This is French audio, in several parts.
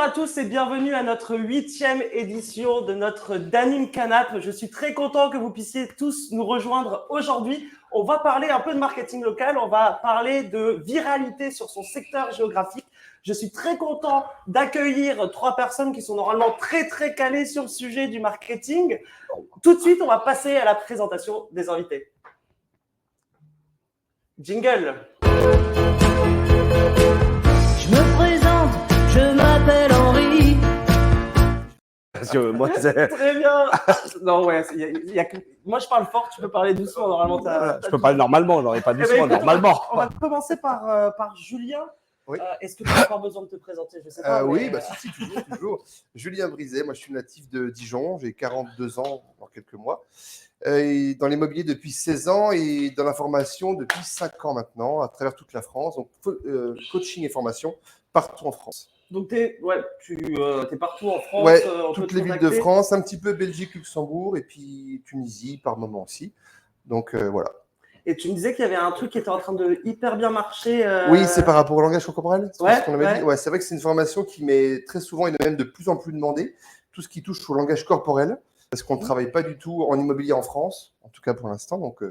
à tous et bienvenue à notre 8e édition de notre Danim Canap. Je suis très content que vous puissiez tous nous rejoindre aujourd'hui. On va parler un peu de marketing local, on va parler de viralité sur son secteur géographique. Je suis très content d'accueillir 3 personnes qui sont normalement très calées sur le sujet du marketing. Tout de suite, on va passer à la présentation des invités. Jingle. Je me présente, je m'appelle Henri. Parce que moi, c'est... Très bien. Non, ouais, moi je parle fort, tu peux parler doucement. Normalement, je peux parler normalement, non, pas doucement, normalement. On va commencer par Julien. Oui. Est-ce que tu as encore besoin de te présenter? Je sais pas. Oui, si, toujours. Julien Brizet, moi je suis natif de Dijon, j'ai 42 ans dans quelques mois. Et dans l'immobilier depuis 16 ans et dans la formation depuis 5 ans maintenant, à travers toute la France. Donc, coaching et formation partout en France. Donc, tu es partout en France. Ouais, toutes les villes de France, un petit peu Belgique, Luxembourg et puis Tunisie par moment aussi. Donc, voilà. Et tu me disais qu'il y avait un truc qui était en train de hyper bien marcher. Oui, c'est par rapport au langage corporel. C'est Ouais, ce qu'on avait dit. Ouais, c'est vrai que c'est une formation qui m'est très souvent et même de plus en plus demandée. Tout ce qui touche au langage corporel, parce qu'on ne travaille pas du tout en immobilier en France, en tout cas pour l'instant, donc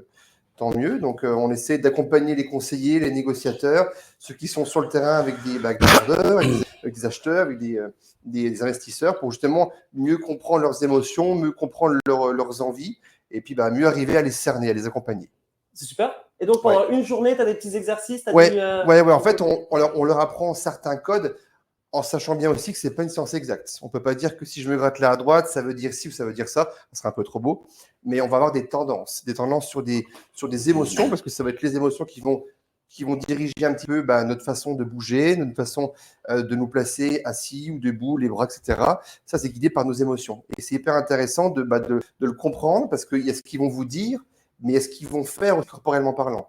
tant mieux. Donc on essaie d'accompagner les conseillers, les négociateurs, ceux qui sont sur le terrain avec des vendeurs, avec des acheteurs, avec des investisseurs, pour justement mieux comprendre leurs émotions, mieux comprendre leurs envies, et puis mieux arriver à les cerner, à les accompagner. C'est super. Et donc, pendant une journée, tu as des petits exercices? Ouais. En fait, on leur apprend certains codes en sachant bien aussi que ce n'est pas une science exacte. On ne peut pas dire que si je me gratte là à droite, ça veut dire ci ou ça veut dire ça. Ça serait un peu trop beau. Mais on va avoir des tendances sur des émotions, parce que ça va être les émotions qui vont diriger un petit peu notre façon de bouger, notre façon de nous placer assis ou debout, les bras, etc. Ça, c'est guidé par nos émotions. Et c'est hyper intéressant de le comprendre, parce qu'il y a ce qu'ils vont vous dire, mais est-ce qu'ils vont faire corporellement parlant?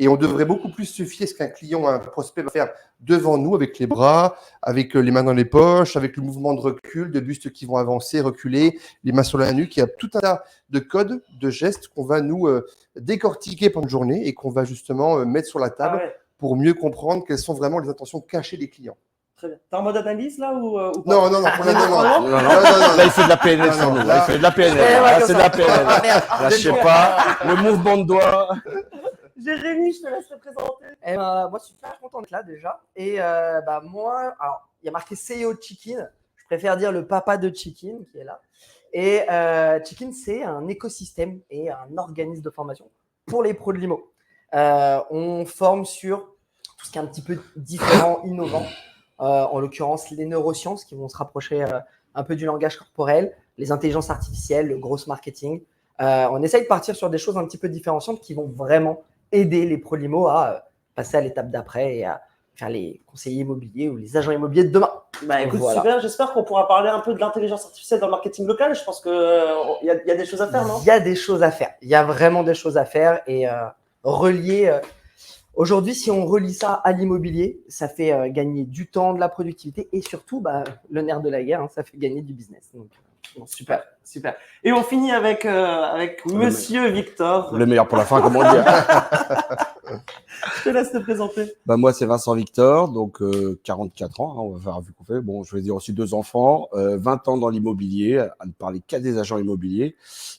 Et on devrait beaucoup plus se fier à ce qu'un client, un prospect va faire devant nous, avec les bras, avec les mains dans les poches, avec le mouvement de recul, de bustes qui vont avancer, reculer, les mains sur la nuque. Il y a tout un tas de codes, de gestes qu'on va nous décortiquer pendant une journée et qu'on va justement mettre sur la table pour mieux comprendre quelles sont vraiment les intentions cachées des clients. Très bien. T'es en mode analyse là ou pas? Non, pour l'instant, non. Là, il fait de la PNL sur nous. Là, il fait de la PNL. Là, c'est de la PNL. Là, je sais pas. Le mouvement de doigts. Jérémy, je te laisse te présenter. Moi, je suis super content d'être là déjà. Et moi, alors, il y a marqué CEO de Chikin. Je préfère dire le papa de Chikin qui est là. Et Chikin, c'est un écosystème et un organisme de formation pour les pros de l'IMO. On forme sur tout ce qui est un petit peu différent, innovant. En l'occurrence, les neurosciences qui vont se rapprocher un peu du langage corporel, les intelligences artificielles, le gross marketing. On essaye de partir sur des choses un petit peu différenciantes qui vont vraiment aider les pro-limo à passer à l'étape d'après et à faire les conseillers immobiliers ou les agents immobiliers de demain. Écoute, super, j'espère qu'on pourra parler un peu de l'intelligence artificielle dans le marketing local. Je pense qu'il y a des choses à faire, non? Il y a des choses à faire. Il y a vraiment des choses à faire et relier. Aujourd'hui, si on relie ça à l'immobilier, ça fait gagner du temps, de la productivité et surtout, le nerf de la guerre, ça fait gagner du business. Donc, super. Et on finit avec Monsieur Victor. Le meilleur pour la fin, comment dire. Je te laisse te présenter. Moi, c'est Vincent Victor, donc 44 ans, on va faire vu qu'on fait. Bon, je vais dire aussi 2 enfants, 20 ans dans l'immobilier, à ne parler qu'à des agents immobiliers.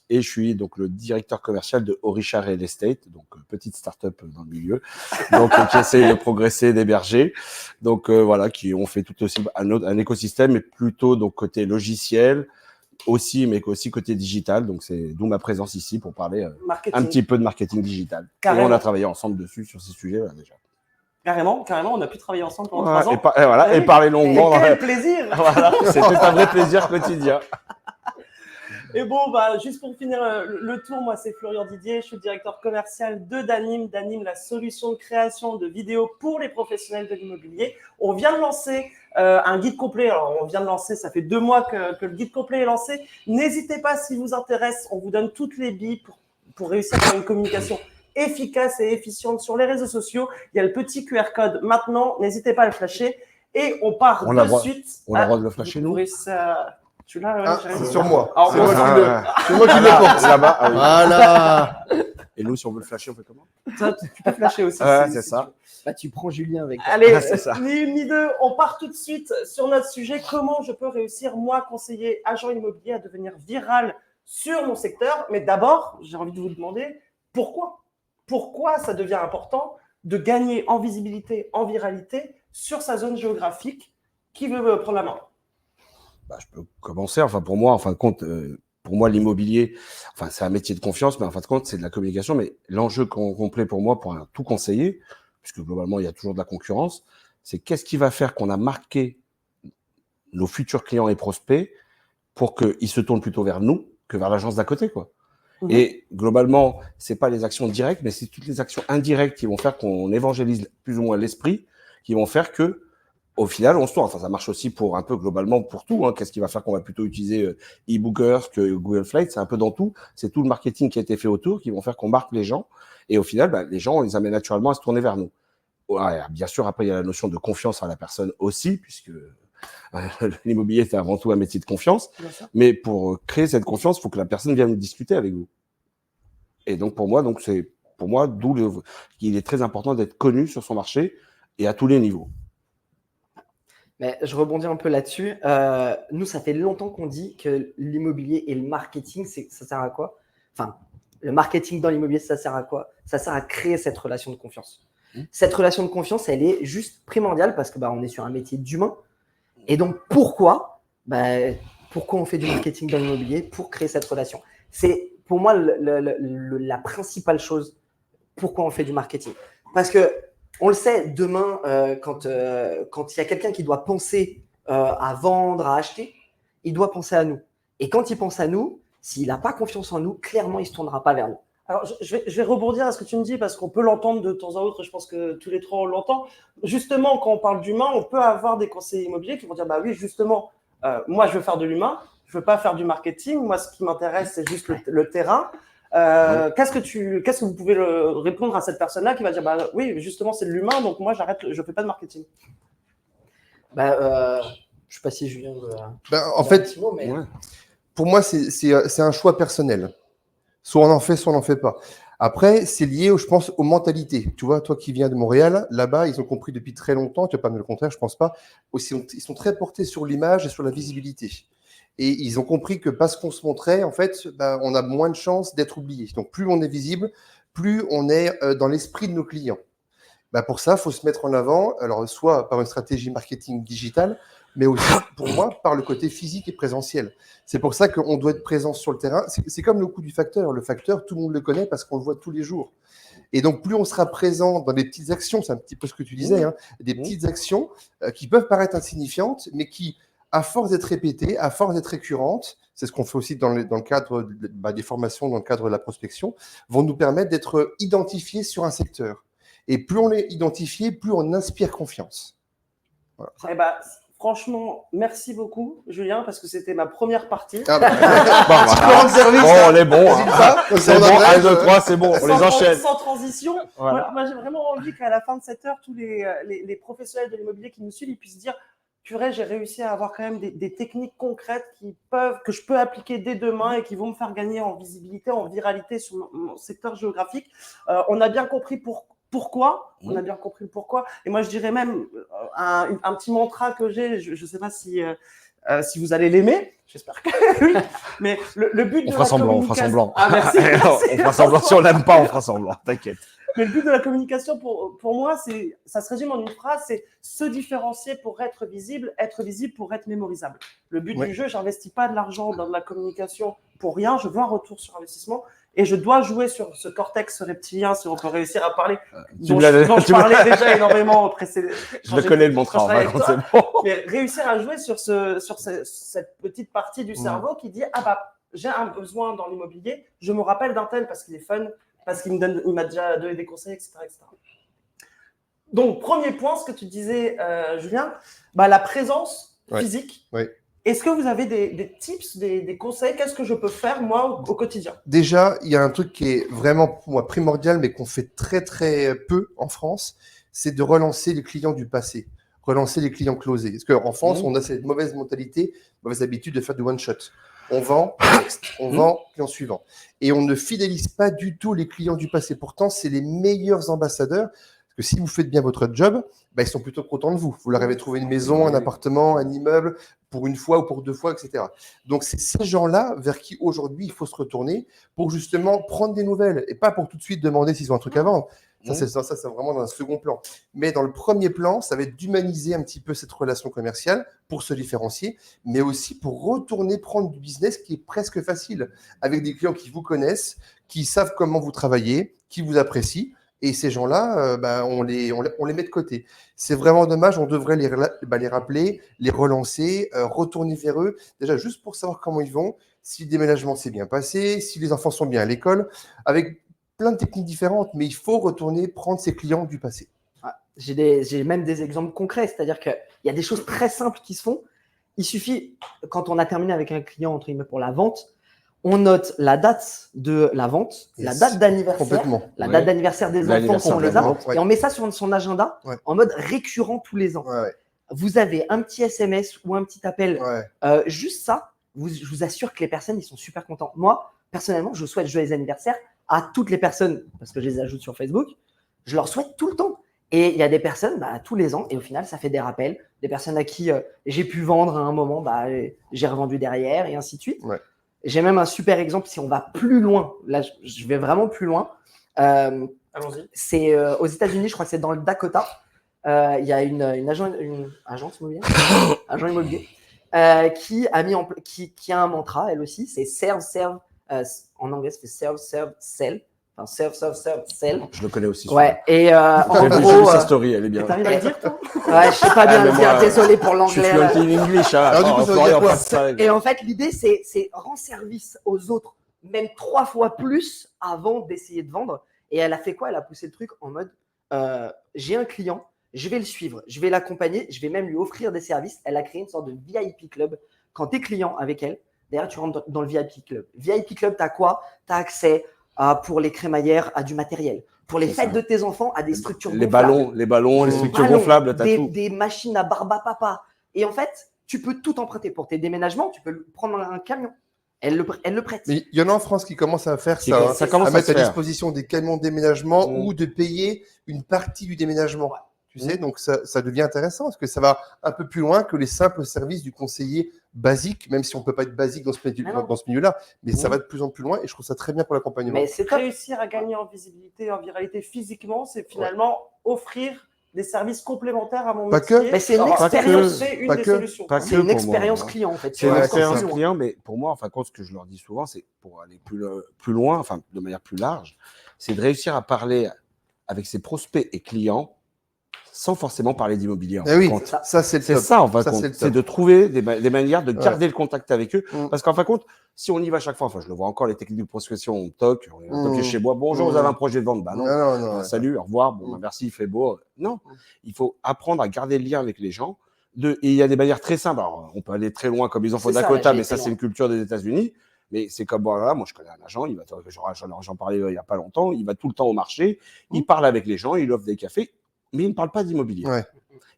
Et je suis donc le directeur commercial de Orisha Real Estate, donc petite start-up dans le milieu, donc qui essaye de progresser, d'émerger. Donc qui ont fait tout aussi un écosystème, mais plutôt donc côté logiciel aussi, mais aussi côté digital. Donc c'est d'où ma présence ici pour parler un petit peu de marketing digital. Carrément. Et on a travaillé ensemble dessus sur ces sujets déjà. Carrément, on a pu travailler ensemble pendant 3 ans. Et parler longuement. Quel plaisir. Voilà, c'était un vrai plaisir quotidien. Et bon, juste pour finir le tour, moi c'est Florian Didier, je suis le directeur commercial de Danim. Danim, la solution de création de vidéos pour les professionnels de l'immobilier. On vient de lancer un guide complet. Alors, ça fait 2 mois que le guide complet est lancé. N'hésitez pas, si vous intéresse, on vous donne toutes les billes pour réussir à faire une communication efficace et efficiente sur les réseaux sociaux. Il y a le petit QR code maintenant, n'hésitez pas à le flasher. Et on part de suite. On a le droit de le flasher, nous? Tu l'as, c'est sur moi. Alors, c'est moi qui le porte. Là-bas. Voilà. Et nous, si on veut le flasher, on fait comment? Ça, tu peux flasher aussi. C'est ça. Bah, tu prends Julien avec toi. Allez, C'est ça. ni une ni deux, on part tout de suite sur notre sujet. Comment je peux réussir, moi, conseiller agent immobilier, à devenir viral sur mon secteur? Mais d'abord, j'ai envie de vous demander pourquoi? Pourquoi ça devient important de gagner en visibilité, en viralité sur sa zone géographique? Qui veut prendre la main? Bah, je peux commencer. Enfin, pour moi, en fin de compte, pour moi, l'immobilier, enfin, c'est un métier de confiance, mais en fin de compte, c'est de la communication. Mais l'enjeu complet pour moi, pour un tout conseiller, puisque globalement, il y a toujours de la concurrence, c'est qu'est-ce qui va faire qu'on a marqué nos futurs clients et prospects pour qu'ils se tournent plutôt vers nous que vers l'agence d'à côté, quoi. Mhm. Et globalement, c'est pas les actions directes, mais c'est toutes les actions indirectes qui vont faire qu'on évangélise plus ou moins l'esprit, qui vont faire que, au final, on se tourne. Enfin, ça marche aussi pour un peu globalement pour tout. Hein. Qu'est-ce qui va faire qu'on va plutôt utiliser eBookers que Google Flights? C'est un peu dans tout. C'est tout le marketing qui a été fait autour qui vont faire qu'on marque les gens. Et au final, bah, les gens, on les amène naturellement à se tourner vers nous. Ouais, bien sûr, après, il y a la notion de confiance à la personne aussi, puisque l'immobilier, c'est avant tout un métier de confiance. Bien sûr. Mais pour créer cette confiance, il faut que la personne vienne discuter avec vous. Et donc, pour moi, d'où il est très important d'être connu sur son marché et à tous les niveaux. Mais je rebondis un peu là-dessus. Nous, ça fait longtemps qu'on dit que l'immobilier et le marketing, ça sert à quoi? Enfin, le marketing dans l'immobilier, ça sert à quoi? Ça sert à créer cette relation de confiance. Cette relation de confiance, elle est juste primordiale parce que on est sur un métier d'humain. Et donc, pourquoi on fait du marketing dans l'immobilier? Pour créer cette relation. C'est pour moi la principale chose pourquoi on fait du marketing. Parce que on le sait, demain, quand il y a quelqu'un qui doit penser à vendre, à acheter, il doit penser à nous. Et quand il pense à nous, s'il n'a pas confiance en nous, clairement, il ne se tournera pas vers nous. Alors, je vais rebondir à ce que tu me dis parce qu'on peut l'entendre de temps en autre. Je pense que tous les trois, on l'entend. Justement, quand on parle d'humain, on peut avoir des conseillers immobiliers qui vont dire, bah oui, justement, moi, je veux faire de l'humain. Je veux pas faire du marketing. Moi, ce qui m'intéresse, c'est juste le terrain. Qu'est-ce que vous pouvez répondre à cette personne-là qui va dire, bah oui, justement, c'est de l'humain, donc moi, j'arrête, je fais pas de marketing. Je sais pas si Julien veut. En fait, un petit mot, mais... Ouais. pour moi, c'est un choix personnel. Soit on en fait, soit on n'en fait pas. Après, c'est lié, je pense, aux mentalités. Tu vois, toi qui viens de Montréal, là-bas, ils ont compris depuis très longtemps, tu vas pas me le contraire, je pense pas. Aussi, ils sont très portés sur l'image et sur la visibilité. Et ils ont compris que parce qu'on se montrait, en fait, on a moins de chances d'être oublié. Donc, plus on est visible, plus on est dans l'esprit de nos clients. Pour ça, il faut se mettre en avant, alors soit par une stratégie marketing digitale, mais aussi, pour moi, par le côté physique et présentiel. C'est pour ça qu'on doit être présent sur le terrain. C'est comme le coup du facteur. Le facteur, tout le monde le connaît parce qu'on le voit tous les jours. Et donc, plus on sera présent dans des petites actions, c'est un petit peu ce que tu disais, des petites actions qui peuvent paraître insignifiantes, mais qui, à force d'être répétées, à force d'être récurrentes, c'est ce qu'on fait aussi dans le cadre des formations, dans le cadre de la prospection, vont nous permettre d'être identifiés sur un secteur. Et plus on est identifié, plus on inspire confiance. Voilà. Eh ben, franchement, merci beaucoup, Julien, parce que c'était ma première partie. Bon, on est bon. C'est bon, 1, 2, 3, c'est bon, on les enchaîne. Sans transition. Voilà. Moi, j'ai vraiment envie qu'à la fin de cette heure, tous les professionnels de l'immobilier qui nous suivent, ils puissent dire, purée, j'ai réussi à avoir quand même des techniques concrètes que je peux appliquer dès demain et qui vont me faire gagner en visibilité, en viralité sur mon secteur géographique. On a bien compris pourquoi. On a bien compris le pourquoi. Et moi, je dirais même un petit mantra que j'ai. Je ne sais pas si vous allez l'aimer. J'espère que oui. Mais le but de la communication... On fera semblant. Ah, merci. On fera semblant. Si on l'aime pas, on fera semblant. T'inquiète. Mais le but de la communication, pour moi, ça se résume en une phrase, c'est se différencier pour être visible pour être mémorisable. Le but du jeu, j'investis pas de l'argent dans de la communication pour rien, je veux un retour sur investissement et je dois jouer sur ce cortex reptilien si on peut réussir à parler dont je parlais déjà énormément au précédent. Je le connais le mantra, c'est bon. Mais réussir à jouer sur cette petite partie du cerveau qui dit j'ai un besoin dans l'immobilier, je me rappelle d'un tel parce qu'il est fun, parce qu'il m'a déjà donné des conseils, etc., etc. Donc, premier point, ce que tu disais, Julien, la présence physique. Oui. Est-ce que vous avez des tips, des conseils? Qu'est-ce que je peux faire, moi, au quotidien? Déjà, il y a un truc qui est vraiment, pour moi, primordial, mais qu'on fait très, très peu en France, c'est de relancer les clients du passé, relancer les clients closés. Parce qu'en France, on a cette mauvaise mentalité, mauvaise habitude de faire du one-shot. On vend, next. On vend, client suivant. Et on ne fidélise pas du tout les clients du passé. Pourtant, c'est les meilleurs ambassadeurs. Parce que si vous faites bien votre job, ils sont plutôt contents de vous. Vous leur avez trouvé une maison, un appartement, un immeuble, pour une fois ou pour 2 fois, etc. Donc, c'est ces gens-là vers qui aujourd'hui il faut se retourner pour justement prendre des nouvelles et pas pour tout de suite demander s'ils ont un truc à vendre. Ça, c'est vraiment dans un second plan. Mais dans le premier plan, ça va être d'humaniser un petit peu cette relation commerciale pour se différencier, mais aussi pour retourner prendre du business qui est presque facile, avec des clients qui vous connaissent, qui savent comment vous travaillez, qui vous apprécient. Et ces gens-là, on les met de côté. C'est vraiment dommage, on devrait les rappeler, les relancer, retourner vers eux, déjà juste pour savoir comment ils vont, si le déménagement s'est bien passé, si les enfants sont bien à l'école, avec plein de techniques différentes, mais il faut retourner prendre ses clients du passé. J'ai même des exemples concrets, c'est-à-dire qu'il y a des choses très simples qui se font. Il suffit, quand on a terminé avec un client entre guillemets pour la vente, on note la date de la vente, la date d'anniversaire, la date d'anniversaire des enfants quand on les a, et on met ça sur son agenda en mode récurrent tous les ans. Vous avez un petit SMS ou un petit appel, juste ça, je vous assure que les personnes, ils sont super contents. Moi, personnellement, je souhaite joyeux anniversaire à toutes les personnes, parce que je les ajoute sur Facebook, je leur souhaite tout le temps. Et il y a des personnes, tous les ans, et au final, ça fait des rappels, des personnes à qui j'ai pu vendre à un moment, j'ai revendu derrière, et ainsi de suite. J'ai même un super exemple, si on va plus loin, là, je vais vraiment plus loin. Allons-y. C'est aux États-Unis, je crois que c'est dans le Dakota. Il y a une agence immobilière, agent immobilier, qui a un mantra, elle aussi, c'est serve, en anglais, c'est serve, sell. Enfin, serve, sell. Je le connais aussi. Ouais, et en J'ai vu gros. sa story, elle est bien. T'arrives à le dire, toi? Ouais, je sais pas bien le dire, désolé pour Je suis l'anglais. fluent in English. Alors, du coup, ça veut dire quoi? Et en fait, l'idée, c'est rendre service aux autres, même 3 fois plus avant d'essayer de vendre. Et elle a fait quoi? Elle a poussé le truc en mode j'ai un client, je vais le suivre, je vais l'accompagner, je vais même lui offrir des services. Elle a créé une sorte de VIP club. Quand tu es client avec elle, d'ailleurs, tu rentres dans le VIP club. VIP club, tu as quoi? Tu as accès pour les crémaillères à du matériel. Pour les fêtes de tes enfants, à des structures gonflables. Les ballons, les structures gonflables, tu as tout. Des machines à barbe à papa. Et en fait, tu peux tout emprunter. Pour tes déménagements, tu peux prendre un camion. Elle le prête. Mais il y en a en France qui commencent à faire ça. Ça commence à mettre à faire. disposition des camions de déménagement ou de payer une partie du déménagement. Tu sais, donc ça devient intéressant parce que ça va un peu plus loin que les simples services du conseiller basique, même si on ne peut pas être basique dans ce milieu-là. Mais ça va de plus en plus loin et je trouve ça très bien pour l'accompagnement. Mais c'est réussir à gagner en visibilité, en viralité physiquement, c'est finalement offrir des services complémentaires à mon métier. Mais c'est une expérience. C'est une des solutions. C'est une expérience client en fait. C'est une expérience client, mais pour moi, enfin, ce que je leur dis souvent, c'est pour aller plus loin, enfin, de manière plus large, c'est de réussir à parler avec ses prospects et clients sans forcément parler d'immobilier. Oui, ça c'est le top. C'est ça, en fin de compte. C'est de trouver des manières de garder le contact avec eux. Parce qu'en fin de compte, si on y va chaque fois, enfin, je le vois encore, les techniques de prospection, on toque chez moi. Bonjour, vous avez un projet de vente? Non. Salut, au revoir. Bon, merci, il fait beau. Non, il faut apprendre à garder le lien avec les gens. Et il y a des manières très simples. Alors, on peut aller très loin comme ils ont fait au Dakota, mais ça, c'est une culture des États-Unis. Mais c'est comme, voilà, moi, je connais un agent, j'en parlais il n'y a pas longtemps, il va tout le temps au marché, il parle avec les gens, il offre des cafés, mais il ne parle pas d'immobilier.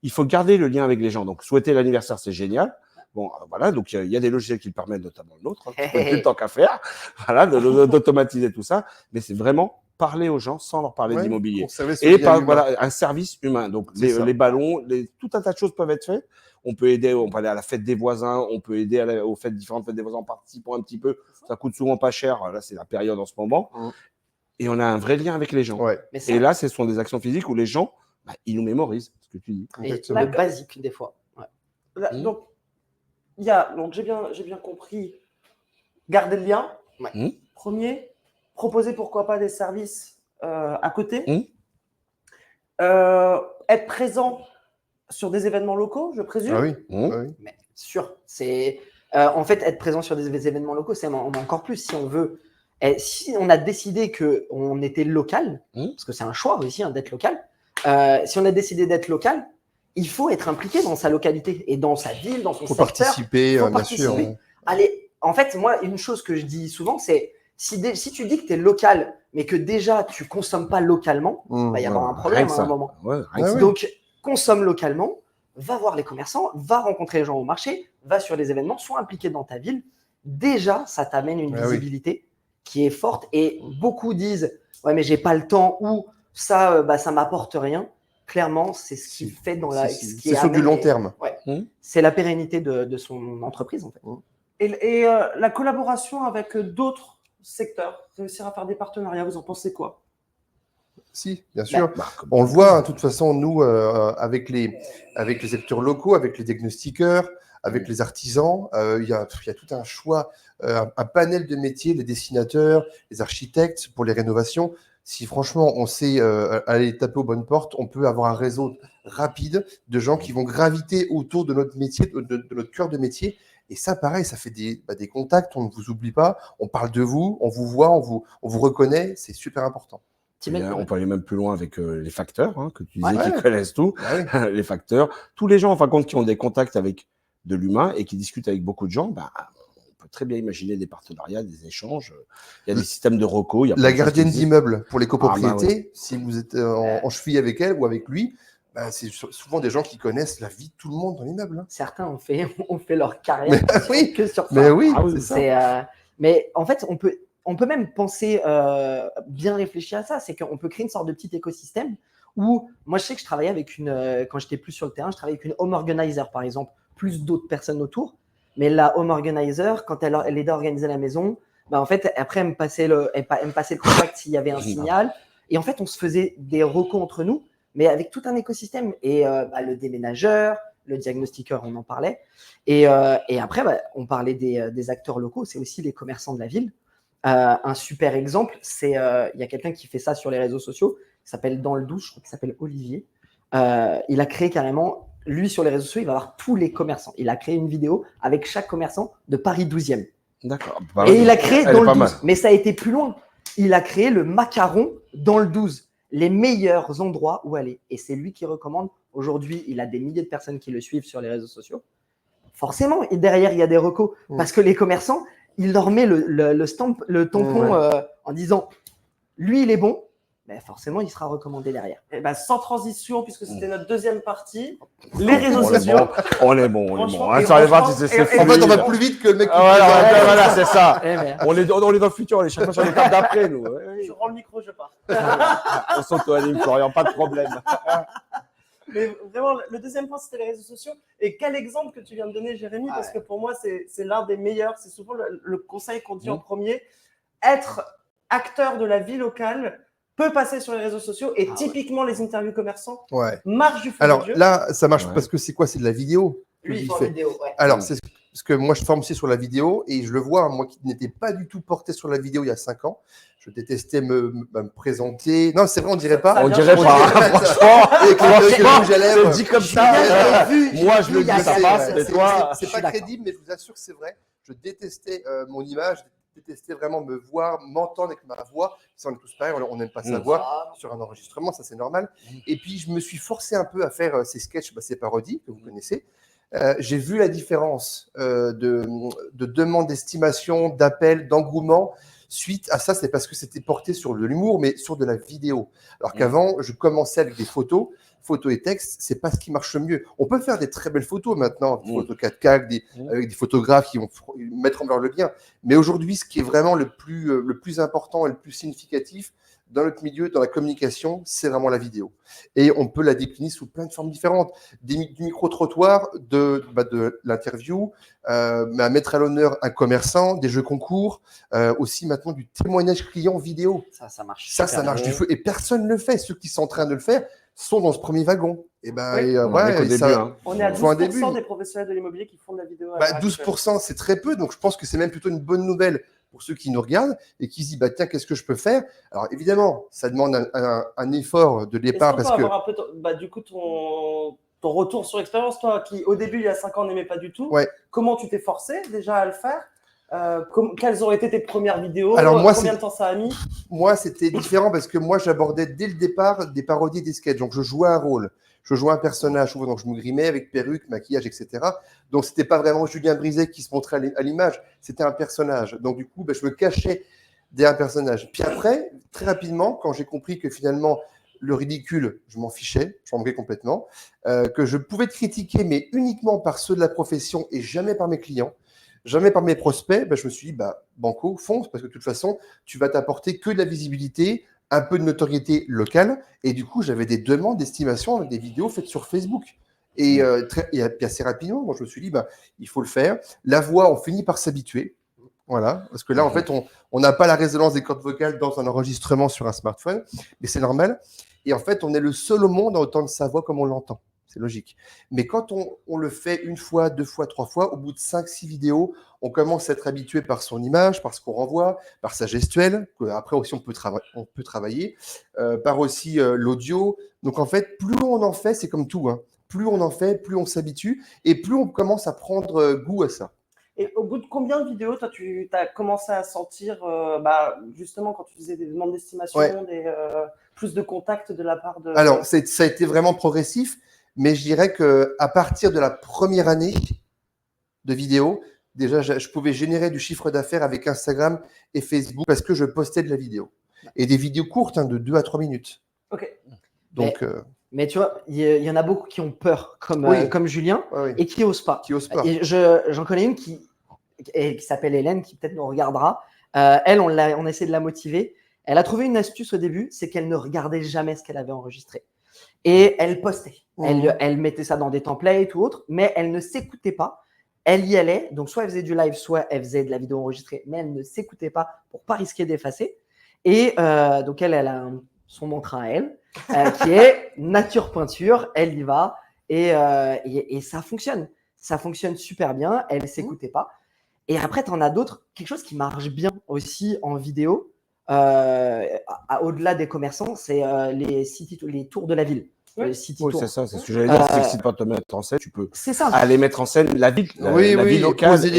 Il faut garder le lien avec les gens. Donc, souhaiter l'anniversaire, c'est génial. Bon, voilà, donc il y a des logiciels qui le permettent, notamment le nôtre, plus le temps qu'à faire, voilà, d'automatiser tout ça. Mais c'est vraiment parler aux gens sans leur parler d'immobilier. Et un service humain. Donc, les ballons, tout un tas de choses peuvent être faites. On peut aider, on peut aller à la fête des voisins, on peut aider aux différentes fêtes des voisins en participant un petit peu. Ça coûte souvent pas cher. Là, c'est la période en ce moment. Et on a un vrai lien avec les gens. Et là, ce sont des actions physiques où les gens, ils nous mémorisent ce que tu dis. Et le basique, des fois. Donc, j'ai bien compris. Garder le lien. Premier. Proposer, pourquoi pas, des services à côté. Être présent sur des événements locaux, je présume. Mais sûr. En fait, être présent sur des événements locaux, c'est encore plus si on veut. Si on a décidé qu'on était local, parce que c'est un choix aussi d'être local, si on a décidé d'être local, il faut être impliqué dans sa localité et dans sa ville, dans son secteur. Participer, bien sûr. Allez, en fait, moi, une chose que je dis souvent, c'est si tu dis que tu es local, mais que déjà tu consommes pas localement, il va y avoir un problème à un moment. Donc, consomme localement, va voir les commerçants, va rencontrer les gens au marché, va sur les événements, sois impliqué dans ta ville déjà, ça t'amène une Ah oui. visibilité qui est forte. Et beaucoup disent « Ouais, mais j'ai pas le temps » ou « Ça, ça m'apporte rien ». Clairement, c'est ce qui fait dans la… Si, ce si. qui C'est sur du amène long les- terme. Ouais. Mmh. C'est la pérennité de son entreprise, en fait. Et la collaboration avec d'autres secteurs, réussir à faire des partenariats, vous en pensez quoi? Si, bien sûr. Comme On le tout. voit, hein, de toute façon, nous, avec les acteurs locaux, avec les diagnostiqueurs, avec les artisans, il y a tout un choix, un panel de métiers, les dessinateurs, les architectes pour les rénovations. Si franchement, on sait aller taper aux bonnes portes, on peut avoir un réseau rapide de gens qui vont graviter autour de notre métier, de notre cœur de métier. Et ça, pareil, ça fait des contacts, on ne vous oublie pas, on parle de vous, on vous voit, on vous reconnaît, c'est super important. On peut aller même plus loin avec les facteurs, hein, que tu disais, Ouais. qui connaissent tout. Ah oui. Les facteurs, tous les gens, en fin de compte, qui ont des contacts avec de l'humain et qui discutent avec beaucoup de gens, on peut très bien imaginer des partenariats, des échanges. Il y a des systèmes de recos. Il y a plein La de choses qui gardienne existent. d'immeuble pour les copropriétés, oui. si vous êtes en cheville avec elle ou avec lui, c'est souvent des gens qui connaissent la vie de tout le monde dans l'immeuble. Hein. Certains ont fait leur carrière oui, que sur ça. Mais oui, Ah oui, c'est ça. Mais en fait, on peut même penser, bien réfléchir à ça, c'est qu'on peut créer une sorte de petit écosystème où, moi je sais que je travaillais avec quand j'étais plus sur le terrain, je travaillais avec une home organizer par exemple, plus d'autres personnes autour. Mais la home organizer, quand elle aidait à organiser la maison, en fait, après elle me passait le contact s'il y avait un signal. Et en fait, on se faisait des recos entre nous, mais avec tout un écosystème. Et le déménageur, le diagnostiqueur, on en parlait. Et après, on parlait des acteurs locaux, c'est aussi les commerçants de la ville. Un super exemple, c'est il y a quelqu'un qui fait ça sur les réseaux sociaux, il s'appelle Dans le 12, je crois qu'il s'appelle Olivier. Il a créé carrément, lui sur les réseaux sociaux, il va avoir tous les commerçants. Il a créé une vidéo avec chaque commerçant de Paris 12e. D'accord. Et il a créé Elle dans est le pas 12. mal. Mais ça a été plus loin. Il a créé le macaron dans le 12. Les meilleurs endroits où aller. Et c'est lui qui recommande. Aujourd'hui, il a des milliers de personnes qui le suivent sur les réseaux sociaux. Forcément, et derrière, il y a des recos. Parce que les commerçants, il leur met le tampon en disant lui, il est bon. Forcément, il sera recommandé derrière. Et sans transition, puisque c'était notre deuxième partie, les réseaux sociaux. On est bon. Franchement, Hein, et sur les franchement, parties, c'est et- En fait, on va fluide. plus vite que le mec qui Voilà, c'est ça. Eh ben, On est dans le futur, on est chaque fois sur l'étape d'après, nous. Ouais, Je rends le micro, je pars. on s'auto-anime, Florian, pas de problème. Mais vraiment, le deuxième point, c'était les réseaux sociaux. Et quel exemple que tu viens de donner, Jérémy, parce que pour moi, c'est l'un des meilleurs. C'est souvent le conseil qu'on dit en premier. Être acteur de la vie locale peut passer sur les réseaux sociaux. Et typiquement, les interviews commerçants Ouais. marchent du feu Alors de Dieu. là, ça marche Ouais. parce que c'est quoi? C'est de la vidéo. lui, il il fait en fait. vidéo. Ouais. Alors, c'est ce que moi, je forme aussi sur la vidéo et je le vois, hein, moi qui n'étais pas du tout porté sur la vidéo il y a 5 ans, je détestais me présenter. Non, c'est vrai, on dirait pas. Ça On vient dirait changer. pas, hein, franchement. Avec les Franchement, rouges à lèvres. c'est dit comme ça. Moi, je le il y a- dis, ça c'est- passe, c'est- mais C'est- toi. c'est je pas suis d'accord. crédible, mais je vous assure que c'est vrai. Je détestais mon image, je détestais vraiment me voir, m'entendre avec ma voix. Ça, on est tous pareils, on n'aime pas sa voix sur un enregistrement, ça c'est normal. Et puis, je me suis forcé un peu à faire ces sketchs, ces parodies que vous connaissez. J'ai vu la différence de demande d'estimation, d'appel, d'engouement. Suite à ça, c'est parce que c'était porté sur de l'humour, mais sur de la vidéo. Alors qu'avant, je commençais avec des photos et texte, c'est pas ce qui marche le mieux. On peut faire des très belles photos maintenant, des photos 4K avec des photographes qui vont mettre en valeur le bien. Mais aujourd'hui, ce qui est vraiment le plus important et le plus significatif dans notre milieu, dans la communication, c'est vraiment la vidéo. Et on peut la décliner sous plein de formes différentes. Du micro-trottoir, de l'interview, à mettre à l'honneur un commerçant, des jeux concours, aussi maintenant du témoignage client vidéo. Ça marche. Ça marche du feu. Et personne ne le fait. Ceux qui sont en train de le faire sont dans ce premier wagon. Et ben, Oui. On en est qu'au et début, ça- hein. On est à faut un 12% début. des professionnels de l'immobilier qui font de la vidéo. à l'heure actuelle. 12%, c'est très peu. Donc, je pense que c'est même plutôt une bonne nouvelle pour ceux qui nous regardent et qui se disent, tiens, qu'est-ce que je peux faire? Alors, évidemment, ça demande un effort de Est-ce départ qu'on peut parce que… avoir un peu du coup ton retour sur expérience, toi qui au début il y a 5 ans n'aimais pas du tout. Ouais. Comment tu t'es forcé déjà à le faire? Quelles ont été tes premières vidéos? Alors, moi, combien de temps ça a mis? Moi, c'était différent parce que moi, j'abordais dès le départ des parodies et des sketchs. Donc, je jouais un rôle. Je jouais un personnage. Donc, je me grimais avec perruque, maquillage, etc. Donc, c'était pas vraiment Julien Brizet qui se montrait à l'image. C'était un personnage. Donc, du coup, je me cachais derrière un personnage. Puis après, très rapidement, quand j'ai compris que finalement, le ridicule, je m'en fichais, je m'en moquais complètement, que je pouvais être critiqué, mais uniquement par ceux de la profession et jamais par mes clients. Jamais par mes prospects, je me suis dit, banco, fonce, parce que de toute façon, tu vas t'apporter que de la visibilité, un peu de notoriété locale. Et du coup, j'avais des demandes d'estimation avec des vidéos faites sur Facebook. Et assez rapidement, moi, je me suis dit, il faut le faire. La voix, on finit par s'habituer. Voilà, parce que là, en fait, on n'a pas la résonance des cordes vocales dans un enregistrement sur un smartphone, mais c'est normal. Et en fait, on est le seul au monde à entendre sa voix comme on l'entend. C'est logique. Mais quand on le fait une fois, deux fois, trois fois, au bout de 5-6 vidéos, on commence à être habitué par son image, par ce qu'on renvoie, par sa gestuelle, après aussi on peut travailler, par aussi l'audio. Donc en fait, plus on en fait, c'est comme tout, hein. Plus on en fait, plus on s'habitue et plus on commence à prendre goût à ça. Et au bout de combien de vidéos, toi, tu as commencé à sentir, justement, quand tu faisais des demandes d'estimation, plus de contacts de la part de… Alors, ça a été vraiment progressif, mais je dirais qu'à partir de la première année de vidéo, déjà, je pouvais générer du chiffre d'affaires avec Instagram et Facebook parce que je postais de la vidéo. Et des vidéos courtes, de 2 à 3 minutes. Ok. Donc… Mais tu vois, il y en a beaucoup qui ont peur, comme Julien, et qui n'osent pas. Et j'en connais une qui s'appelle Hélène, qui peut-être nous regardera. Elle, on a essayé de la motiver. Elle a trouvé une astuce au début, c'est qu'elle ne regardait jamais ce qu'elle avait enregistré. Et elle postait. Elle mettait ça dans des templates ou autre, mais elle ne s'écoutait pas. Elle y allait. Donc, soit elle faisait du live, soit elle faisait de la vidéo enregistrée, mais elle ne s'écoutait pas pour ne pas risquer d'effacer. Et donc, elle a son mantra à elle, qui est nature peinture. Elle y va et ça fonctionne. Ça fonctionne super bien. Elle ne s'écoutait pas. Et après, tu en as d'autres. Quelque chose qui marche bien aussi en vidéo, au-delà des commerçants, c'est les tours de la ville. Oui, c'est ça, c'est ce que j'allais dire. C'est que si tu vas te mettre en scène, tu peux aller mettre en scène la ville, la ville locale, poser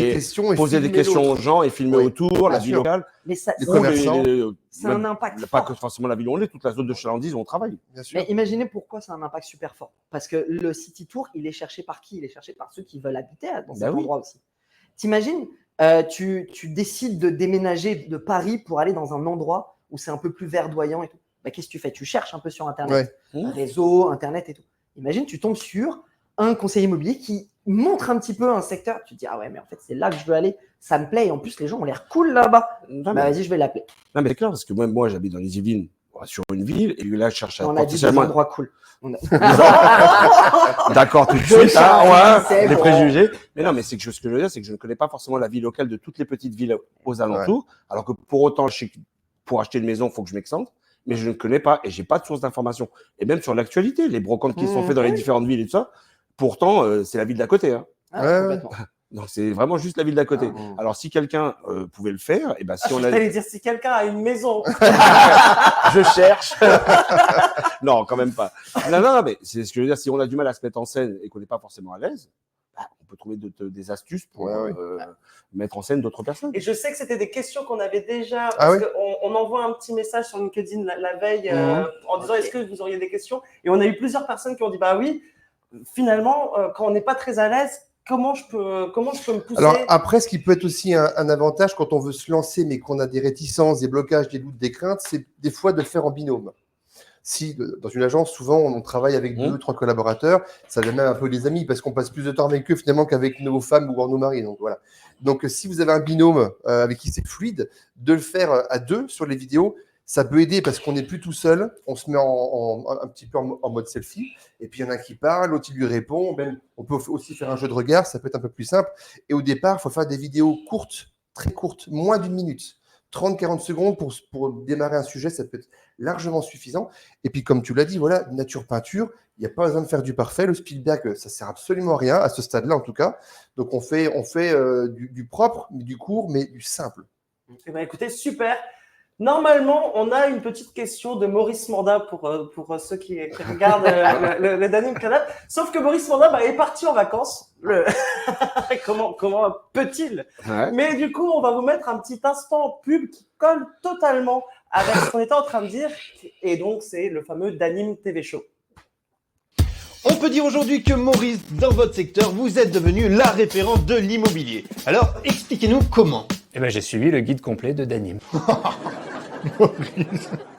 des questions aux gens et filmer autour, la ville locale. Mais ça, les commerçants, c'est un impact pas fort. que forcément la ville où on est, toute la zone de chalandise où on travaille. Bien sûr. Mais imaginez pourquoi c'est un impact super fort. Parce que le City Tour, il est cherché par qui? Il est cherché par ceux qui veulent habiter dans cet endroit aussi. T'imagines, tu décides de déménager de Paris pour aller dans un endroit où c'est un peu plus verdoyant et tout. Qu'est-ce que tu fais? Tu cherches un peu sur Internet, réseau, Internet et tout. Imagine, tu tombes sur un conseiller immobilier qui montre un petit peu un secteur. Tu te dis, ah ouais, mais en fait, c'est là que je veux aller. Ça me plaît. Et en plus, les gens ont l'air cool là-bas. Vas-y, je vais l'appeler. Non, mais c'est clair, parce que moi j'habite dans les Yvelines, sur une ville, et là, je cherche à… On a dit des endroits cool. D'accord, tout de suite, les préjugés. Mais non, mais c'est que ce que je veux dire, c'est que je ne connais pas forcément la vie locale de toutes les petites villes aux alentours, alors que pour autant, je sais que pour acheter une maison, il faut que je m'excentre. Mais je ne connais pas et j'ai pas de source d'information. Et même sur l'actualité, les brocantes qui sont faites dans les différentes villes et tout ça, pourtant, c'est la ville d'à côté. Hein. Complètement. Donc, c'est vraiment juste la ville d'à côté. Alors, si quelqu'un pouvait le faire, et si on a… J'allais dire, si quelqu'un a une maison. Je cherche. Non, quand même pas. Non, mais c'est ce que je veux dire. Si on a du mal à se mettre en scène et qu'on n'est pas forcément à l'aise, on peut trouver des astuces pour mettre en scène d'autres personnes. Et je sais que c'était des questions qu'on avait déjà, parce qu'on envoie un petit message sur LinkedIn la veille en disant est-ce que vous auriez des questions? Et on a eu plusieurs personnes qui ont dit oui, finalement, quand on n'est pas très à l'aise, comment je peux me pousser? Alors après, ce qui peut être aussi un avantage quand on veut se lancer, mais qu'on a des réticences, des blocages, des doutes, des craintes, c'est des fois de le faire en binôme. Si dans une agence, souvent, on travaille avec 2 ou 3 collaborateurs, ça devient même un peu des amis parce qu'on passe plus de temps avec eux finalement qu'avec nos femmes ou nos maris. Donc voilà. Donc si vous avez un binôme avec qui c'est fluide, de le faire à 2 sur les vidéos, ça peut aider parce qu'on n'est plus tout seul. On se met un petit peu en mode selfie. Et puis il y en a un qui parle, l'autre il lui répond. Même, on peut aussi faire un jeu de regard, ça peut être un peu plus simple. Et au départ, il faut faire des vidéos courtes, très courtes, moins d'1 minute. 30-40 secondes pour démarrer un sujet, ça peut être largement suffisant. Et puis, comme tu l'as dit, voilà, nature peinture, il n'y a pas besoin de faire du parfait. Le Spielberg, ça ne sert absolument à rien, à ce stade-là en tout cas. Donc, on fait du propre, du court, mais du simple. Écoutez, super. Normalement, on a une petite question de Maurice Manda pour ceux qui regardent le Danim Canal. Sauf que Maurice Manda est parti en vacances. Comment peut-il? Mais du coup, on va vous mettre un petit instant pub qui colle totalement avec ce qu'on était en train de dire. Et donc, c'est le fameux Danim TV Show. On peut dire aujourd'hui que Maurice, dans votre secteur, vous êtes devenu la référence de l'immobilier. Alors, expliquez-nous comment. J'ai suivi le guide complet de Danim.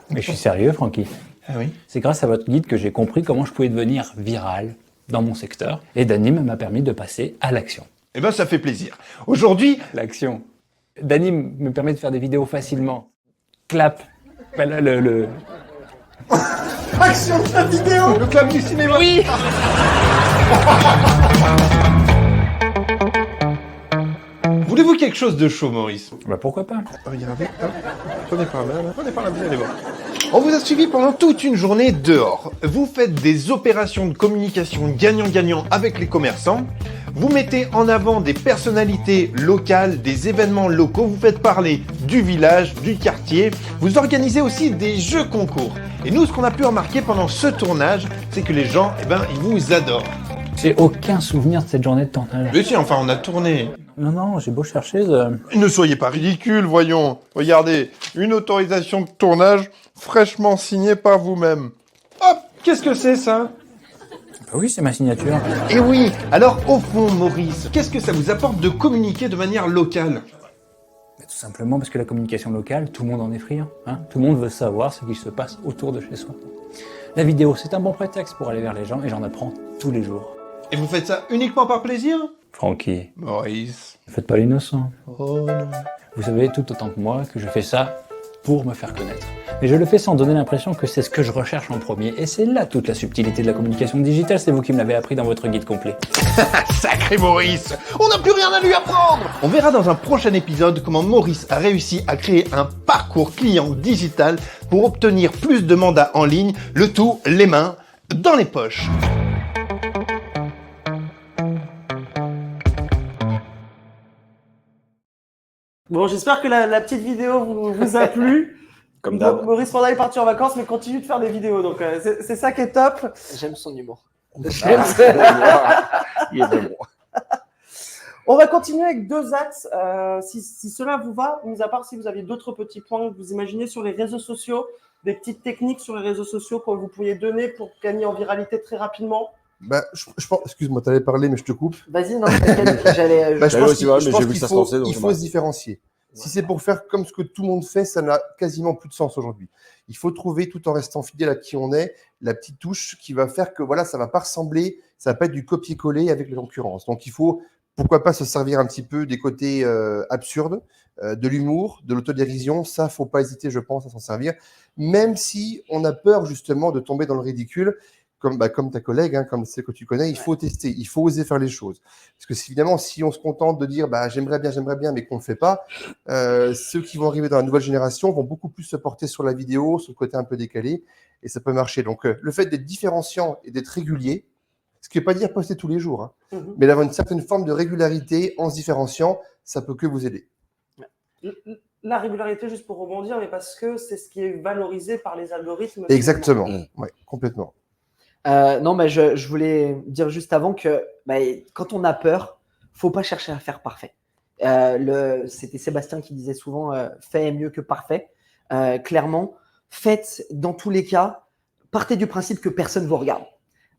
Mais je suis sérieux, Francky. Ah oui. C'est grâce à votre guide que j'ai compris comment je pouvais devenir viral dans mon secteur. Et Danim m'a permis de passer à l'action. Eh ben, ça fait plaisir. Aujourd'hui, L'action. Danim me permet de faire des vidéos facilement. Clap. Ben là, le... Action de la vidéo. le clap du cinéma. Oui. Voulez-vous quelque chose de chaud, Maurice? Bah pourquoi pas. Regardez, hop. Prenez par là, prenez par là, vous allez voir. On vous a suivi pendant toute une journée dehors. Vous faites des opérations de communication gagnant-gagnant avec les commerçants. Vous mettez en avant des personnalités locales, des événements locaux. Vous faites parler du village, du quartier. Vous organisez aussi des jeux concours. Et nous, ce qu'on a pu remarquer pendant ce tournage, c'est que les gens, ils vous adorent. J'ai aucun souvenir de cette journée de tournage. Mais si, enfin, on a tourné. Non, j'ai beau chercher. Ne soyez pas ridicule, voyons. Regardez, une autorisation de tournage fraîchement signée par vous-même. Hop, qu'est-ce que c'est ça? Bah oui, c'est ma signature. Eh oui, alors au fond, Maurice, qu'est-ce que ça vous apporte de communiquer de manière locale? Bah, tout simplement parce que la communication locale, tout le monde en est friand. Hein, tout le monde veut savoir ce qui se passe autour de chez soi. La vidéo, c'est un bon prétexte pour aller vers les gens et j'en apprends tous les jours. Et vous faites ça uniquement par plaisir? Francky, Maurice. ne faites pas l'innocent. Oh non. Vous savez tout autant que moi que je fais ça pour me faire connaître. Mais je le fais sans donner l'impression que c'est ce que je recherche en premier. Et c'est là toute la subtilité de la communication digitale. C'est vous qui me l'avez appris dans votre guide complet. Sacré Maurice, on n'a plus rien à lui apprendre. On verra dans un prochain épisode comment Maurice a réussi à créer un parcours client digital pour obtenir plus de mandats en ligne, le tout les mains dans les poches. Bon, j'espère que la petite vidéo vous a plu. Comme d'hab. Maurice Panda est parti en vacances, mais continue de faire des vidéos. Donc, c'est ça qui est top. J'aime son humour. Il est de bon. On va continuer avec deux axes, si cela vous va, mis à part si vous aviez d'autres petits points que vous imaginez sur les réseaux sociaux, des petites techniques sur les réseaux sociaux que vous pourriez donner pour gagner en viralité très rapidement. Bah, je pense, excuse-moi, tu allais parler, mais je te coupe. Vas-y, non, t'inquiète, j'allais. Bah, je J'allais pense aussi qu'il voir, mais je pense j'ai vu qu'il ça se faut, lancer, donc il je faut m'arrête. se différencier. Si c'est pour faire comme ce que tout le monde fait, ça n'a quasiment plus de sens aujourd'hui. Il faut trouver, tout en restant fidèle à qui on est, la petite touche qui va faire que voilà, ça ne va pas ressembler, ça ne va pas être du copier-coller avec les concurrences. Donc il faut, pourquoi pas, se servir un petit peu des côtés absurdes, de l'humour, de l'autodérision. Ça, il ne faut pas hésiter, je pense, à s'en servir. Même si on a peur justement de tomber dans le ridicule, comme ta collègue, hein, comme celle que tu connais, il faut tester, il faut oser faire les choses. Parce que évidemment, si on se contente de dire j'aimerais bien, mais qu'on ne le fait pas, ceux qui vont arriver dans la nouvelle génération vont beaucoup plus se porter sur la vidéo, sur le côté un peu décalé, et ça peut marcher. Donc, le fait d'être différenciant et d'être régulier, ce qui ne veut pas dire poster tous les jours, hein, mais d'avoir une certaine forme de régularité en se différenciant, ça peut que vous aider. La régularité, juste pour rebondir, mais parce que c'est ce qui est valorisé par les algorithmes. Exactement, ouais, complètement. Non, mais je voulais dire juste avant que quand on a peur, faut pas chercher à faire parfait. C'était Sébastien qui disait souvent fait est mieux que parfait. Clairement, faites dans tous les cas, partez du principe que personne vous regarde.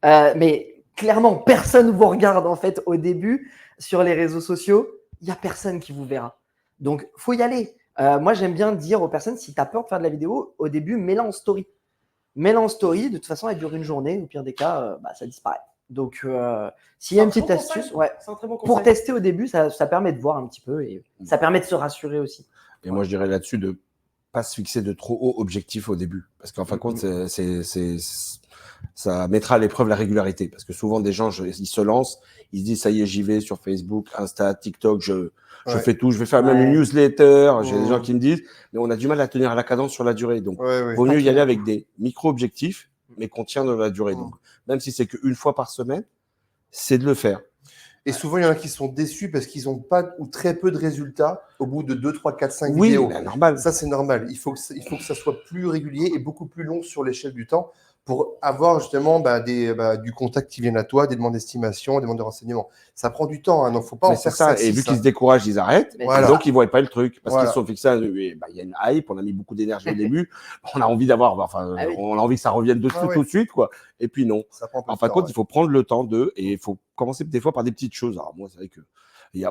Mais clairement, personne vous regarde en fait au début sur les réseaux sociaux. Il y a personne qui vous verra. Donc, faut y aller. Moi, j'aime bien dire aux personnes, si tu as peur de faire de la vidéo, au début, mets-la en story. Mets-la en story, de toute façon, elle dure une journée. Au pire des cas, ça disparaît. Donc, s'il y a une petite astuce, c'est un très bon conseil. pour tester au début, ça permet de voir un petit peu et ça permet de se rassurer aussi. Et moi, je dirais là-dessus de pas se fixer de trop hauts objectifs au début. Parce qu'en fin de compte, ça mettra à l'épreuve la régularité. Parce que souvent, des gens, ils se lancent, ils se disent, ça y est, j'y vais sur Facebook, Insta, TikTok, je fais tout, je vais faire même une newsletter. J'ai des gens qui me disent, mais on a du mal à tenir la cadence sur la durée. Donc, vaut mieux y aller avec des micro-objectifs, mais qu'on tient dans la durée. Donc, même si c'est qu'une fois par semaine, c'est de le faire. Et souvent, il y en a qui sont déçus parce qu'ils n'ont pas ou très peu de résultats au bout de 2, 3, 4, 5 vidéos. Oui, normal. Ça, c'est normal. Il faut que ça soit plus régulier et beaucoup plus long sur l'échelle du temps pour avoir justement du contact qui vienne à toi, des demandes d'estimation, des demandes de renseignements. Ça prend du temps, hein, donc il ne faut pas en faire ça. Et vu qu'ils se découragent, ils arrêtent. Voilà. Donc, ils ne voient pas le truc. Parce qu'ils sont fixés il y a une hype, on a mis beaucoup d'énergie au début. On a envie d'avoir, on a envie que ça revienne tout de suite, quoi. Et puis non. Ça prend En fin de compte, il faut prendre le temps et il faut commencer des fois par des petites choses. Alors moi, c'est vrai que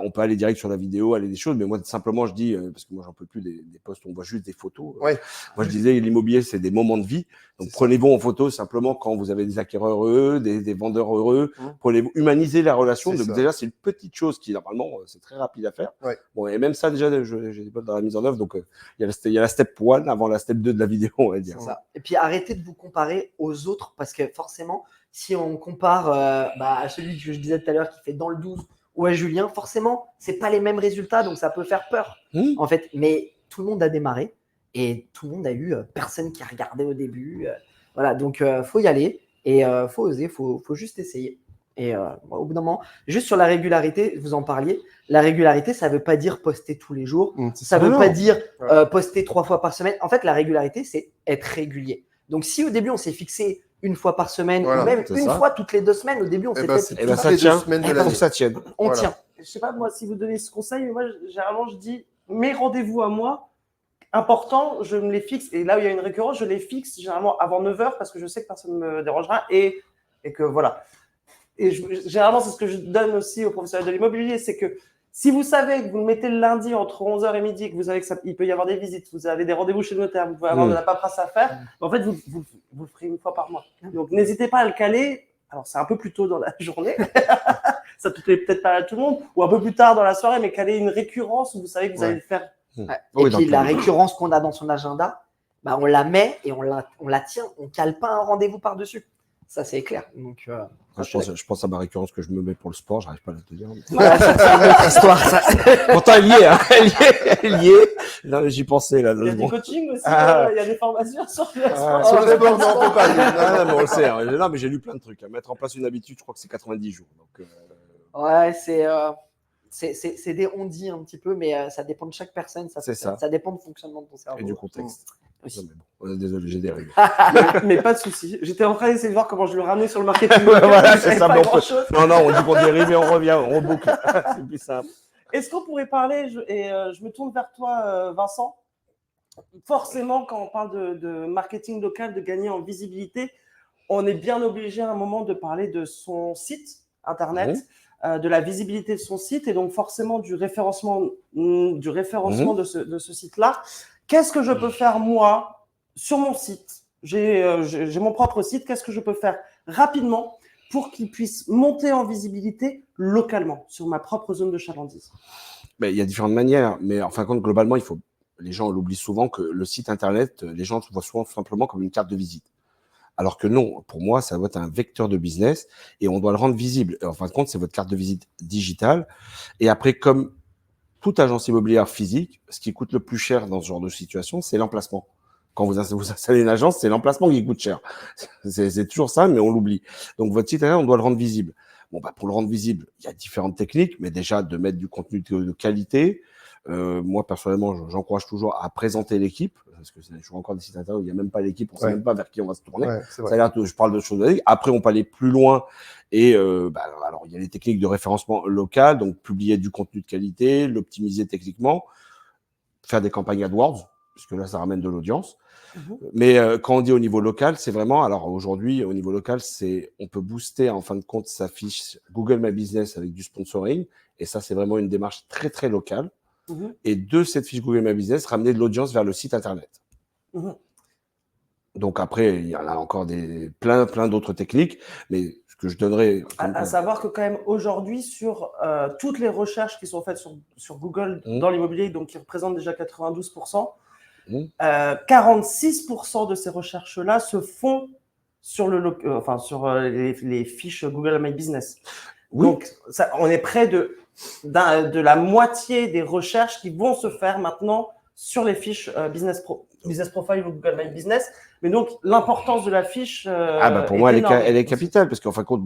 On peut aller direct sur la vidéo, aller des choses, mais moi, simplement, je dis, parce que moi, j'en peux plus des posts où on voit juste des photos. Ouais. Moi, je disais, l'immobilier, c'est des moments de vie. Donc, prenez-vous en photo simplement quand vous avez des acquéreurs heureux, des vendeurs heureux. Prenez-vous, humanisez la relation. C'est Donc, ça. déjà, c'est une petite chose qui, normalement, c'est très rapide à faire. Ouais. Bon, et même ça, déjà, j'ai des potes dans la mise en œuvre. Donc, il y a la step 1 avant la step 2 de la vidéo, on va dire. C'est ça. Et puis arrêtez de vous comparer aux autres parce que forcément, si on compare à celui que je disais tout à l'heure qui fait dans le 12 ou à Julien, forcément, c'est pas les mêmes résultats, donc ça peut faire peur en fait. Mais tout le monde a démarré et tout le monde a eu personne qui a regardé au début. Voilà, donc faut y aller et faut oser, faut juste essayer. Et au bout d'un moment, juste sur la régularité, vous en parliez, la régularité, ça veut pas dire poster tous les jours. Ça veut pas dire poster 3 fois par semaine. En fait, la régularité, c'est être régulier. Donc, si au début, on s'est fixé une fois par semaine, Voilà, ou même c'est une ça. fois toutes les 2 semaines, au début, on s'est fait. Et ben, ça les 2 tient. semaines de Il faut l'année. que ça tienne. On Voilà. tient. Je sais pas, moi, si vous donnez ce conseil, mais moi, généralement, je dis mes rendez-vous à moi, important, je me les fixe. Et là où il y a une récurrence, je les fixe généralement avant 9h parce que je sais que personne ne me dérangera et que voilà. Et généralement, c'est ce que je donne aussi aux professionnels de l'immobilier, c'est que si vous savez que vous le mettez le lundi entre 11h et midi, que vous savez qu'il peut y avoir des visites, vous avez des rendez-vous chez le notaire, vous pouvez avoir de la paperasse à faire, en fait, vous le ferez une fois par mois. Donc, n'hésitez pas à le caler. Alors, c'est un peu plus tôt dans la journée. Ça ne plaît peut-être pas à tout le monde. Ou un peu plus tard dans la soirée, mais caler une récurrence où vous savez que vous allez le faire. Ouais. Oui, Et puis, donc, la récurrence qu'on a dans son agenda, on la met et on la tient. On ne cale pas un rendez-vous par-dessus. Ça, c'est clair. Donc, Je pense à ma récurrence que je me mets pour le sport, j'arrive pas à la tenir. Mais... voilà, ça, c'est une autre histoire, ça. Pourtant, elle y est, hein. Elle y est. Non, mais j'y pensais, là. Il y a du coaching aussi, Ah. il y a des formations sur le Ah, sport. Sur le sport, non, on peut pas. Ah, non, mais on le sait. Hein. Non, mais j'ai lu plein de trucs. À mettre en place une habitude, je crois que c'est 90 jours. Donc, Ouais, c'est des on-dit un petit peu, mais ça dépend de chaque personne. C'est ça. Ça dépend du fonctionnement de ton cerveau. et du contexte. Aussi. Non, mais bon, désolé, j'ai dérivé. Mais pas de souci. J'étais en train d'essayer de voir comment je le ramenais sur le marketing. Voilà, Je c'est savais ça. pas mais on peut- grand-chose. Non, on dit qu'on dérive et on revient, on reboucle. C'est plus simple. Est-ce qu'on pourrait parler, je me tourne vers toi, Vincent. Forcément, quand on parle de marketing local, de gagner en visibilité, on est bien obligé à un moment de parler de son site internet, de la visibilité de son site et donc forcément du référencement de ce site-là. Qu'est-ce que je peux faire moi sur mon site? J'ai mon propre site. Qu'est-ce que je peux faire rapidement pour qu'il puisse monter en visibilité localement sur ma propre zone de chalandise? Ben, il y a différentes manières, mais en fin de compte, globalement, les gens l'oublient souvent que le site internet, les gens le voient souvent simplement comme une carte de visite. Alors que non, pour moi, ça doit être un vecteur de business et on doit le rendre visible. Et en fin de compte, c'est votre carte de visite digitale. Et après, comme toute agence immobilière physique, ce qui coûte le plus cher dans ce genre de situation, c'est l'emplacement. Quand vous installez une agence, c'est l'emplacement qui coûte cher. C'est toujours ça, mais on l'oublie. Donc, votre site internet, on doit le rendre visible. Bon, pour le rendre visible, il y a différentes techniques, mais déjà de mettre du contenu de qualité. Moi, personnellement, j'encourage toujours à présenter l'équipe, parce que je vois encore des sites internet où il n'y a même pas l'équipe, on ne sait même pas vers qui on va se tourner. Ouais, c'est vrai. Ça a l'air, je parle de choses basiques. Après, on peut aller plus loin et alors il y a les techniques de référencement local, donc publier du contenu de qualité, l'optimiser techniquement, faire des campagnes AdWords, puisque là, ça ramène de l'audience. Mais quand on dit au niveau local, c'est vraiment, alors aujourd'hui, au niveau local, on peut booster en fin de compte sa fiche Google My Business avec du sponsoring, et ça, c'est vraiment une démarche très, très locale. Et de cette fiche Google My Business, ramener de l'audience vers le site internet. Donc après, il y en a encore plein d'autres techniques, mais ce que je donnerais... À savoir que quand même aujourd'hui, sur toutes les recherches qui sont faites sur Google dans l'immobilier, donc qui représentent déjà 92%, 46% de ces recherches-là se font sur les fiches Google My Business. Oui. Donc, on est près de la moitié des recherches qui vont se faire maintenant sur les fiches Business Profile ou Google My Business. Mais donc, l'importance de la fiche pour moi, énorme. elle est capitale, parce qu'en fin de compte,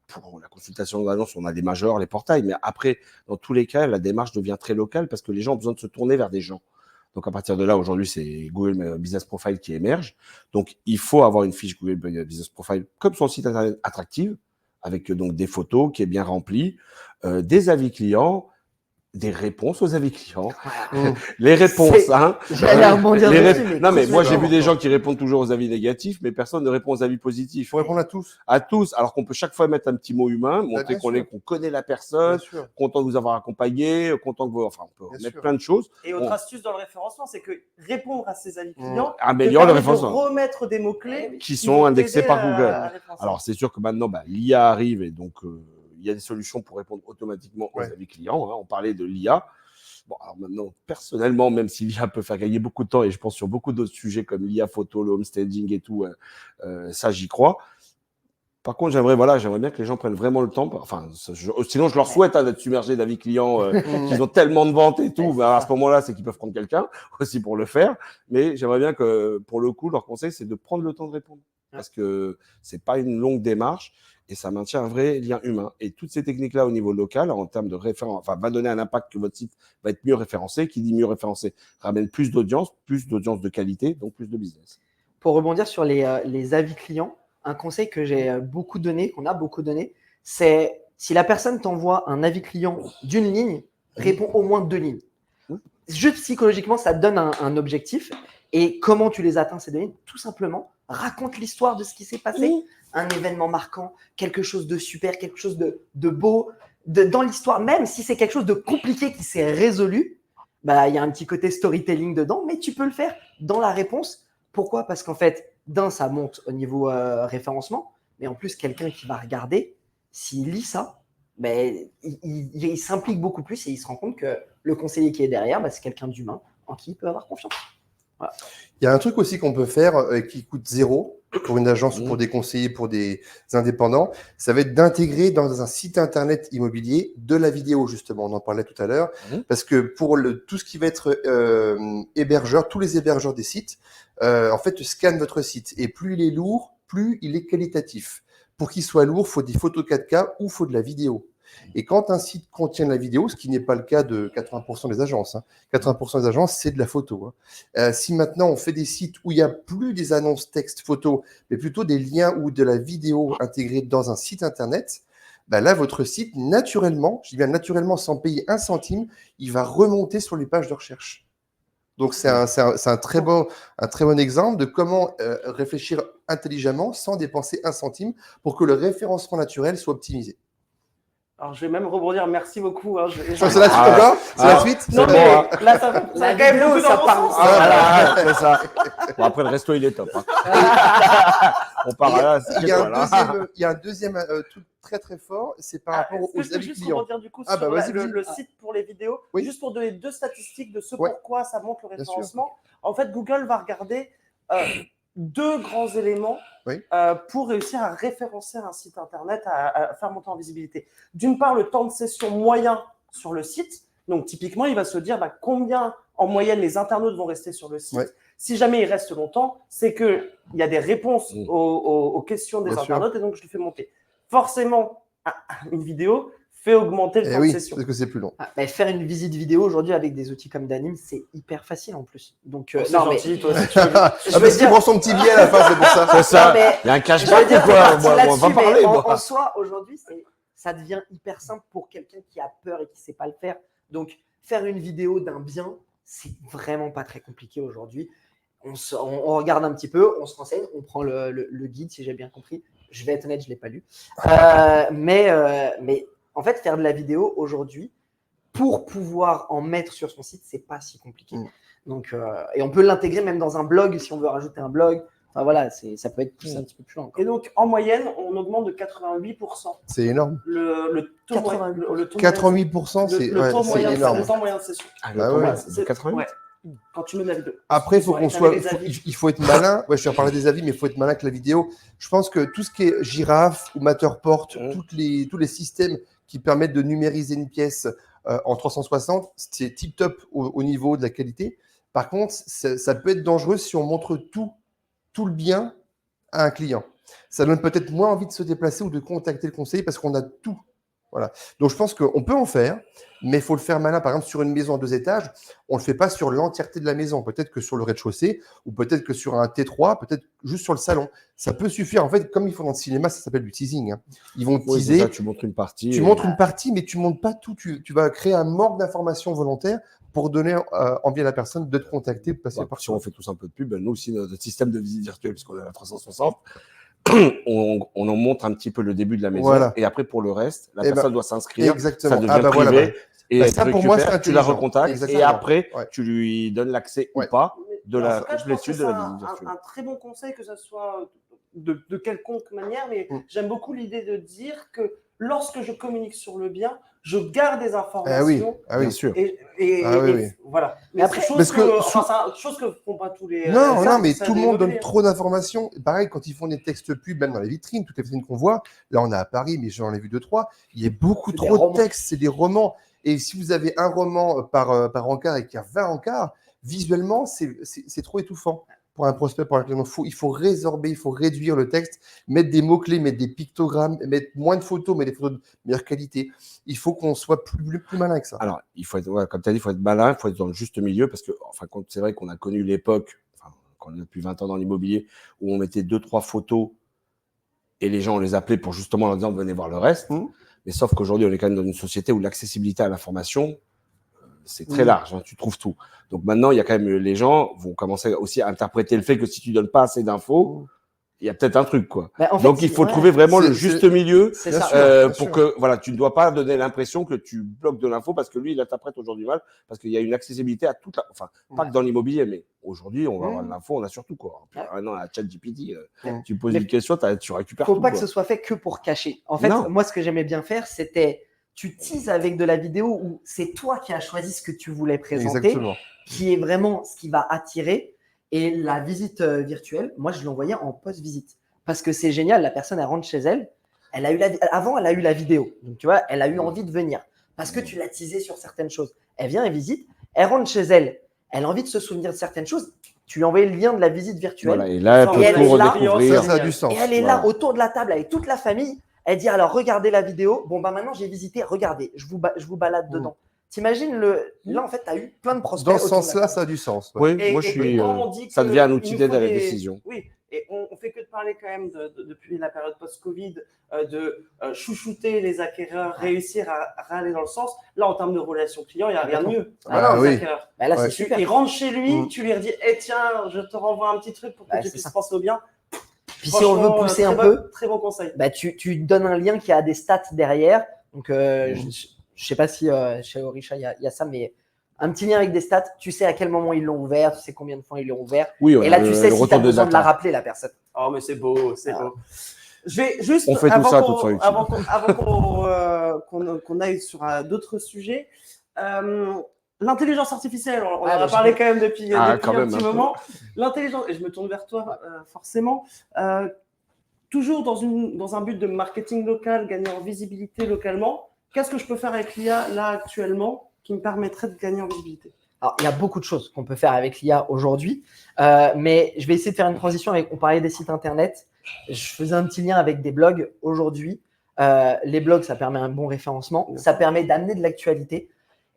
pour la consultation d'annonce, on a des majors, les portails, mais après, dans tous les cas, la démarche devient très locale parce que les gens ont besoin de se tourner vers des gens. Donc, à partir de là, aujourd'hui, c'est Google Business Profile qui émerge. Donc, il faut avoir une fiche Google Business Profile comme son site internet attractive, avec donc des photos qui est bien remplie, des avis clients, des réponses aux avis clients. Voilà. Les réponses, C'est- hein. J'allais rebondir Les dessus. rép- Non, mais moi, j'ai vu complètement. des gens qui répondent toujours aux avis négatifs, mais personne ne répond aux avis Il positifs. faut répondre à tous. À tous, alors qu'on peut chaque fois mettre un petit mot humain, montrer bien qu'on sûr. qu'on connaît la Bien personne, sûr. content de vous avoir accompagné, content que vous. Enfin, on peut Bien mettre sûr. plein de choses. Et autre Bon. astuce dans le référencement, c'est que répondre à ses avis clients Améliore le te permet de référencement. remettre des mots-clés Qui qui sont vont indexés t'aider par à- Google. à référencer. Alors, c'est sûr que maintenant, l'IA arrive et donc il y a des solutions pour répondre automatiquement aux Ouais. avis clients. Hein. On parlait de l'IA. Bon, alors maintenant, personnellement, même si l'IA peut faire gagner beaucoup de temps, et je pense sur beaucoup d'autres sujets comme l'IA photo, le homestaging et tout, ça, j'y crois. Par contre, j'aimerais bien que les gens prennent vraiment le temps. Enfin, sinon, je leur souhaite d'être submergés d'avis clients, qu'ils ont tellement de ventes et tout. Ouais, c'est À ça. ce moment-là, c'est qu'ils peuvent prendre quelqu'un aussi pour le faire. Mais j'aimerais bien que, pour le coup, leur conseil, c'est de prendre le temps de répondre. Parce que c'est pas une longue démarche et ça maintient un vrai lien humain. Et toutes ces techniques-là au niveau local, en termes de référence, va donner un impact que votre site va être mieux référencé. Qui dit mieux référencé ramène plus d'audience de qualité, donc plus de business. Pour rebondir sur les avis clients, un conseil que j'ai beaucoup donné, qu'on a beaucoup donné, c'est si la personne t'envoie un avis client d'une ligne, réponds au moins 2 lignes. Juste psychologiquement, ça te donne un objectif. Et comment tu les atteins, ces 2 lignes? Tout simplement, raconte l'histoire de ce qui s'est passé. Un événement marquant, quelque chose de super, quelque chose de beau. Dans l'histoire, même si c'est quelque chose de compliqué qui s'est résolu, il y a un petit côté storytelling dedans, mais tu peux le faire dans la réponse. Pourquoi? Parce qu'en fait, ça monte au niveau référencement, mais en plus, quelqu'un qui va regarder, s'il lit ça, il s'implique beaucoup plus et il se rend compte que le conseiller qui est derrière, c'est quelqu'un d'humain en qui il peut avoir confiance. Voilà. Il y a un truc aussi qu'on peut faire qui coûte 0 pour une agence ou pour des conseillers, pour des indépendants. Ça va être d'intégrer dans un site internet immobilier de la vidéo, justement. On en parlait tout à l'heure. Parce que pour tout ce qui va être hébergeur, tous les hébergeurs des sites, en fait, scannent votre site. Et plus il est lourd, plus il est qualitatif. Pour qu'il soit lourd, il faut des photos 4K ou il faut de la vidéo. Et quand un site contient de la vidéo, ce qui n'est pas le cas de 80% des agences, 80% des agences, c'est de la photo. Si maintenant on fait des sites où il n'y a plus des annonces texte photo, mais plutôt des liens ou de la vidéo intégrée dans un site internet, là, votre site, naturellement, je dis bien naturellement, sans payer un centime, il va remonter sur les pages de recherche. Donc, c'est un très bon exemple de comment réfléchir intelligemment sans dépenser un centime pour que le référencement naturel soit optimisé. Alors, je vais même rebondir. Merci beaucoup. C'est la suite encore? C'est la suite? Non, C'est mais bon, là, ça a quand même vidéo, beaucoup ça dans mon parle. sens. C'est ça. Bon, après, le resto, il est top. On part là. Il y a un deuxième truc très très fort, c'est par rapport Est-ce que aux je peux avis juste clients. rebondir du coup Ah, sur vas-y, vas-y. le site pour les vidéos, Oui. juste pour donner 2 statistiques de ce Ouais. pourquoi ça monte le Bien sûr. référencement. En fait, Google va regarder 2 grands éléments Oui. pour réussir à référencer un site internet, à faire monter en visibilité. D'une part, le temps de session moyen sur le site. Donc, typiquement, il va se dire combien en moyenne les internautes vont rester sur le site. Ouais. Si jamais ils restent longtemps, c'est qu'il y a des réponses aux questions des Bien sûr. internautes et donc je le fais monter. Forcément, une vidéo fait augmenter le temps de Oui, session. parce que c'est plus long. Faire une visite vidéo aujourd'hui avec des outils comme Danim, c'est hyper facile en plus. Donc, C'est gentil, toi aussi, tu veux- Ah, parce qu'il prend son petit billet à la fin, c'est pour ça. C'est ça. Non, mais Il y a un je veux cashback dire, ou quoi? parti On va là-dessus, parler, mais en moi. soi, aujourd'hui, ça devient hyper simple pour quelqu'un qui a peur et qui ne sait pas le faire. Donc, faire une vidéo d'un bien, c'est vraiment pas très compliqué aujourd'hui. On regarde un petit peu, on se renseigne, on prend le guide, si j'ai bien compris. Je vais être honnête, je ne l'ai pas lu. Mais en fait, faire de la vidéo aujourd'hui, pour pouvoir en mettre sur son site, c'est pas si compliqué. Donc, et on peut l'intégrer même dans un blog si on veut rajouter un blog. Enfin voilà, ça peut être poussé un petit peu plus loin. Et donc, en moyenne, on augmente de 88% C'est énorme. le taux 88%, c'est le taux moyen, énorme. le temps moyen de session. Ah, Ah ouais. c'est de 88. Ouais. Quand tu mets de la vidéo. Après, il faut qu'on Ouais, soit, t'avais des avis. il faut être malin. Ouais, je vais reparler des avis, mais il faut être malin avec la vidéo. Je pense que tout ce qui est Girafe ou Matterport, tous les systèmes qui permettent de numériser une pièce en 360, c'est tip top au niveau de la qualité. Par contre, ça peut être dangereux si on montre tout le bien à un client. Ça donne peut-être moins envie de se déplacer ou de contacter le conseiller parce qu'on a tout Voilà. Donc, je pense qu'on peut en faire, mais il faut le faire malin. Par exemple, sur une maison à 2 étages, on ne le fait pas sur l'entièreté de la maison. Peut-être que sur le rez-de-chaussée, ou peut-être que sur un T3, peut-être juste sur le salon. Ça peut suffire. En fait, comme ils font dans le cinéma, ça s'appelle du teasing. Hein. Ils vont Oui, c'est teaser. ça, tu montres une partie. Tu montres une partie, mais tu ne montres pas tout. Tu vas créer un manque d'informations volontaires pour donner envie à la personne de te contacter, de passer par Si on fait tous un peu de pub, nous aussi, notre système de visite virtuelle, puisqu'on est à la 360, on en montre un petit peu le début de la maison. Voilà. Et après, pour le reste, la Eh personne ben, doit s'inscrire. exactement. Ça devient Ah bah privé. voilà, Et Bah, elle ça, te pour moi, récupère, c'est tu la intelligent. recontactes. Exactement. Et après, Ouais. tu lui donnes l'accès Ouais. ou pas de En tout cas, je pense que l'étude c'est de la visite virtuelle. un très bon conseil, que ce soit de quelconque manière, mais j'aime beaucoup l'idée de dire que lorsque je communique sur le bien, je garde des Ah oui, informations. ah oui. Bien sûr. Et voilà. Mais après, c'est parce que chose que font pas tous les. Non, ça, mais ça tout le monde donne immobiliers. trop d'informations. Pareil, quand ils font des textes pubs, même dans les vitrines, toutes les vitrines qu'on voit, là on est à Paris, mais j'en ai vu 2-3, il y a beaucoup C'est des trop de romans. textes, c'est des romans. Et si vous avez un roman par encart et qu'il y a 20 encarts, visuellement, c'est trop étouffant pour un prospect, pour un client. Il faut résorber, il faut réduire le texte, mettre des mots-clés, mettre des pictogrammes, mettre moins de photos, mais des photos de meilleure qualité. Il faut qu'on soit plus malin que ça. Alors, il faut être, comme tu as dit, il faut être malin, il faut être dans le juste milieu, parce que, enfin, c'est vrai qu'on a connu l'époque, enfin, quand on est depuis 20 ans dans l'immobilier, où on mettait 2-3 photos et les gens, on les appelait pour justement leur dire venez voir le reste. Mais sauf qu'aujourd'hui, on est quand même dans une société où l'accessibilité à l'information, c'est très large, hein, tu trouves tout. Donc maintenant, il y a quand même, les gens vont commencer aussi à interpréter le fait que si tu donnes pas assez d'infos, il y a peut-être un truc, quoi. Bah, en fait, Donc il faut trouver vraiment le juste milieu C'est Bien ça. sûr. bien pour sûr. que, voilà, tu ne dois pas donner l'impression que tu bloques de l'info parce que lui, il interprète aujourd'hui mal, parce qu'il y a une accessibilité à toute la, enfin, pas que dans l'immobilier, mais aujourd'hui, on va avoir de l'info, on a surtout quoi. Puis, maintenant, à ChatGPT, tu poses Mais une question, tu récupères faut tout. pas que quoi. ce soit fait que pour cacher. En fait, Non. moi, ce que j'aimais bien faire, c'était tu teases avec de la vidéo où c'est toi qui as choisi ce que tu voulais présenter, Exactement. qui est vraiment ce qui va attirer. Et la visite virtuelle, moi, je l'envoyais en post-visite. Parce que c'est génial, la personne, elle rentre chez elle, avant, elle a eu la vidéo. Donc, tu vois, elle a eu envie de venir. Parce que tu l'as teasé sur certaines choses. Elle vient, elle visite, elle rentre chez elle, elle a envie de se souvenir de certaines choses. Tu lui as envoyé le lien de la visite virtuelle. Voilà, et là, elle Et peut elle tout est là, redécouvrir. Ça a du sens. Et elle est là autour de la table avec toute la famille. Elle dit alors regardez la vidéo. Bon bah maintenant j'ai visité, regardez, je vous balade dedans. T'imagines là en fait tu as eu plein de prospects. Dans ce autour de la sens-là, table. ça a du sens. ouais. Oui, moi je suis. quand on dit Ça que devient un outil il nous d'aide faut à la des- décision. Oui, et on fait que de parler quand même depuis la période post-Covid, de chouchouter les acquéreurs, réussir à aller dans le sens. Là, en termes de relations clients, il n'y a rien de mieux. Ah les oui. acquéreurs. Bah, là Ouais. c'est super. Il rentre chez lui, tu lui redis tiens, je te renvoie un petit truc pour que Bah, tu c'est puisses ça. penser au bien. Puis si on veut Franchement, pousser très un bon- peu, Très bon conseil. bah, tu donnes un lien qui a des stats derrière. Donc je sais pas si chez Orisha il y a ça, mais un petit lien avec des stats. Tu sais à quel moment ils l'ont ouvert, tu sais combien de fois ils l'ont ouvert. Oui, on Et a là tu sais le si tu as retour de besoin de la data. rappeler la personne. Oh, mais c'est beau, c'est beau. Je vais juste, On fait tout avant ça, qu'on- tout ça utile. avant qu'on aille sur d'autres sujets, l'intelligence artificielle, on en Ah, a bah, parlé quand même depuis Ah, un quand même, petit un peu. moment. L'intelligence, et je me tourne vers toi forcément, toujours dans un but de marketing local, gagner en visibilité localement, qu'est-ce que je peux faire avec l'IA là actuellement qui me permettrait de gagner en visibilité? Alors, il y a beaucoup de choses qu'on peut faire avec l'IA aujourd'hui, mais je vais essayer de faire une transition avec. On parlait des sites internet. Je faisais un petit lien avec des blogs aujourd'hui. Les blogs, ça permet un bon référencement, ça permet d'amener de l'actualité.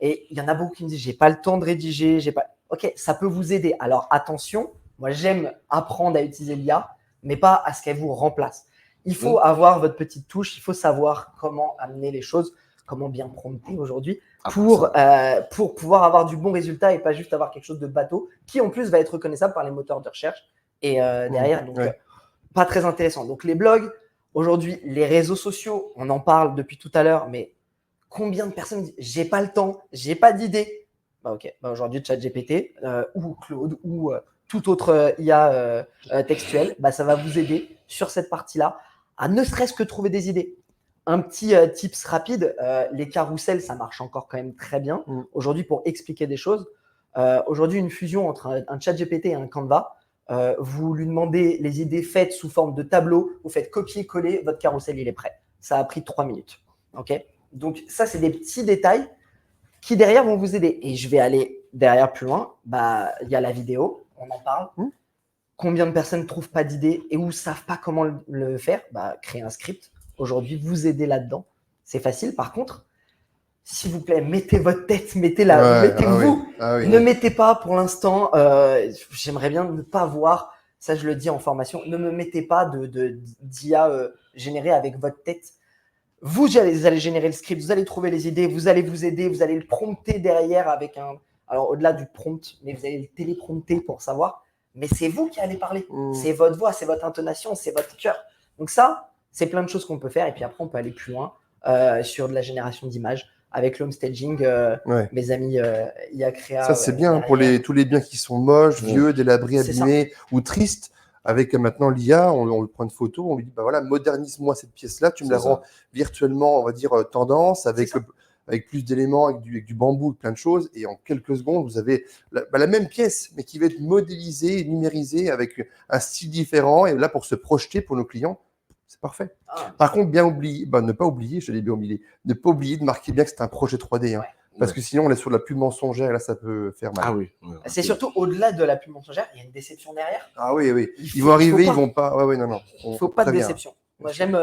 Et il y en a beaucoup qui me disent j'ai pas le temps de rédiger, j'ai pas. Ok, ça peut vous aider. Alors attention, moi j'aime apprendre à utiliser l'IA, mais pas à ce qu'elle vous remplace. Il faut avoir votre petite touche, il faut savoir comment amener les choses, comment bien prompter aujourd'hui pour pouvoir avoir du bon résultat et pas juste avoir quelque chose de bateau qui en plus va être reconnaissable par les moteurs de recherche et derrière. Donc, pas très intéressant. Donc, les blogs, aujourd'hui, les réseaux sociaux, on en parle depuis tout à l'heure, mais combien de personnes disent j'ai pas le temps, j'ai pas d'idée. Bah, ok, bah, aujourd'hui, ChatGPT ou Claude ou toute autre IA textuelle, bah, ça va vous aider sur cette partie-là à ne serait-ce que trouver des idées. Un petit tips rapide, les carousels, ça marche encore quand même très bien. Aujourd'hui, pour expliquer des choses, aujourd'hui, une fusion entre un ChatGPT et un Canva, vous lui demandez les idées faites sous forme de tableau, vous faites copier-coller, votre carrousel, il est prêt. Ça a pris 3 minutes. Okay, donc, ça, c'est des petits détails qui, derrière, vont vous aider. Et je vais aller derrière plus loin. Bah, il y a la vidéo, on en parle. Combien de personnes ne trouvent pas d'idées et ou ne savent pas comment le faire? Bah, créer un script. Aujourd'hui, vous aider là-dedans, c'est facile. Par contre, s'il vous plaît, mettez votre tête, mettez-vous. Ah oui. Ne mettez pas pour l'instant, j'aimerais bien ne pas voir, ça je le dis en formation, ne me mettez pas d'IA générée avec votre tête. Vous allez générer le script, vous allez trouver les idées, vous allez vous aider, vous allez le prompter derrière avec alors au-delà du prompt, mais vous allez le téléprompter pour savoir, mais c'est vous qui allez parler, c'est votre voix, c'est votre intonation, c'est votre cœur. Donc ça, c'est plein de choses qu'on peut faire et puis après on peut aller plus loin sur de la génération d'images. Avec l'home staging, mes amis IA Créa. Ça, c'est bien pour tous les biens qui sont moches, vieux, délabrés, abîmés ou tristes. Avec maintenant l'IA, on lui prend une photo, on lui dit bah voilà, modernise-moi cette pièce-là, tu me la rends virtuellement, on va dire, tendance, avec plus d'éléments, avec du bambou, plein de choses. Et en quelques secondes, vous avez la même pièce, mais qui va être modélisée, numérisée, avec un style différent. Et là, pour se projeter pour nos clients, c'est parfait. Par contre, ne pas oublier de marquer bien que c'est un projet 3D. Hein, parce que sinon, on est sur la pub mensongère et là, ça peut faire mal. Ah oui. C'est surtout au-delà de la pub mensongère, il y a une déception derrière. Ah oui. Ils vont arriver, ils vont pas. Non. Il ne faut pas de déception. Moi, j'aime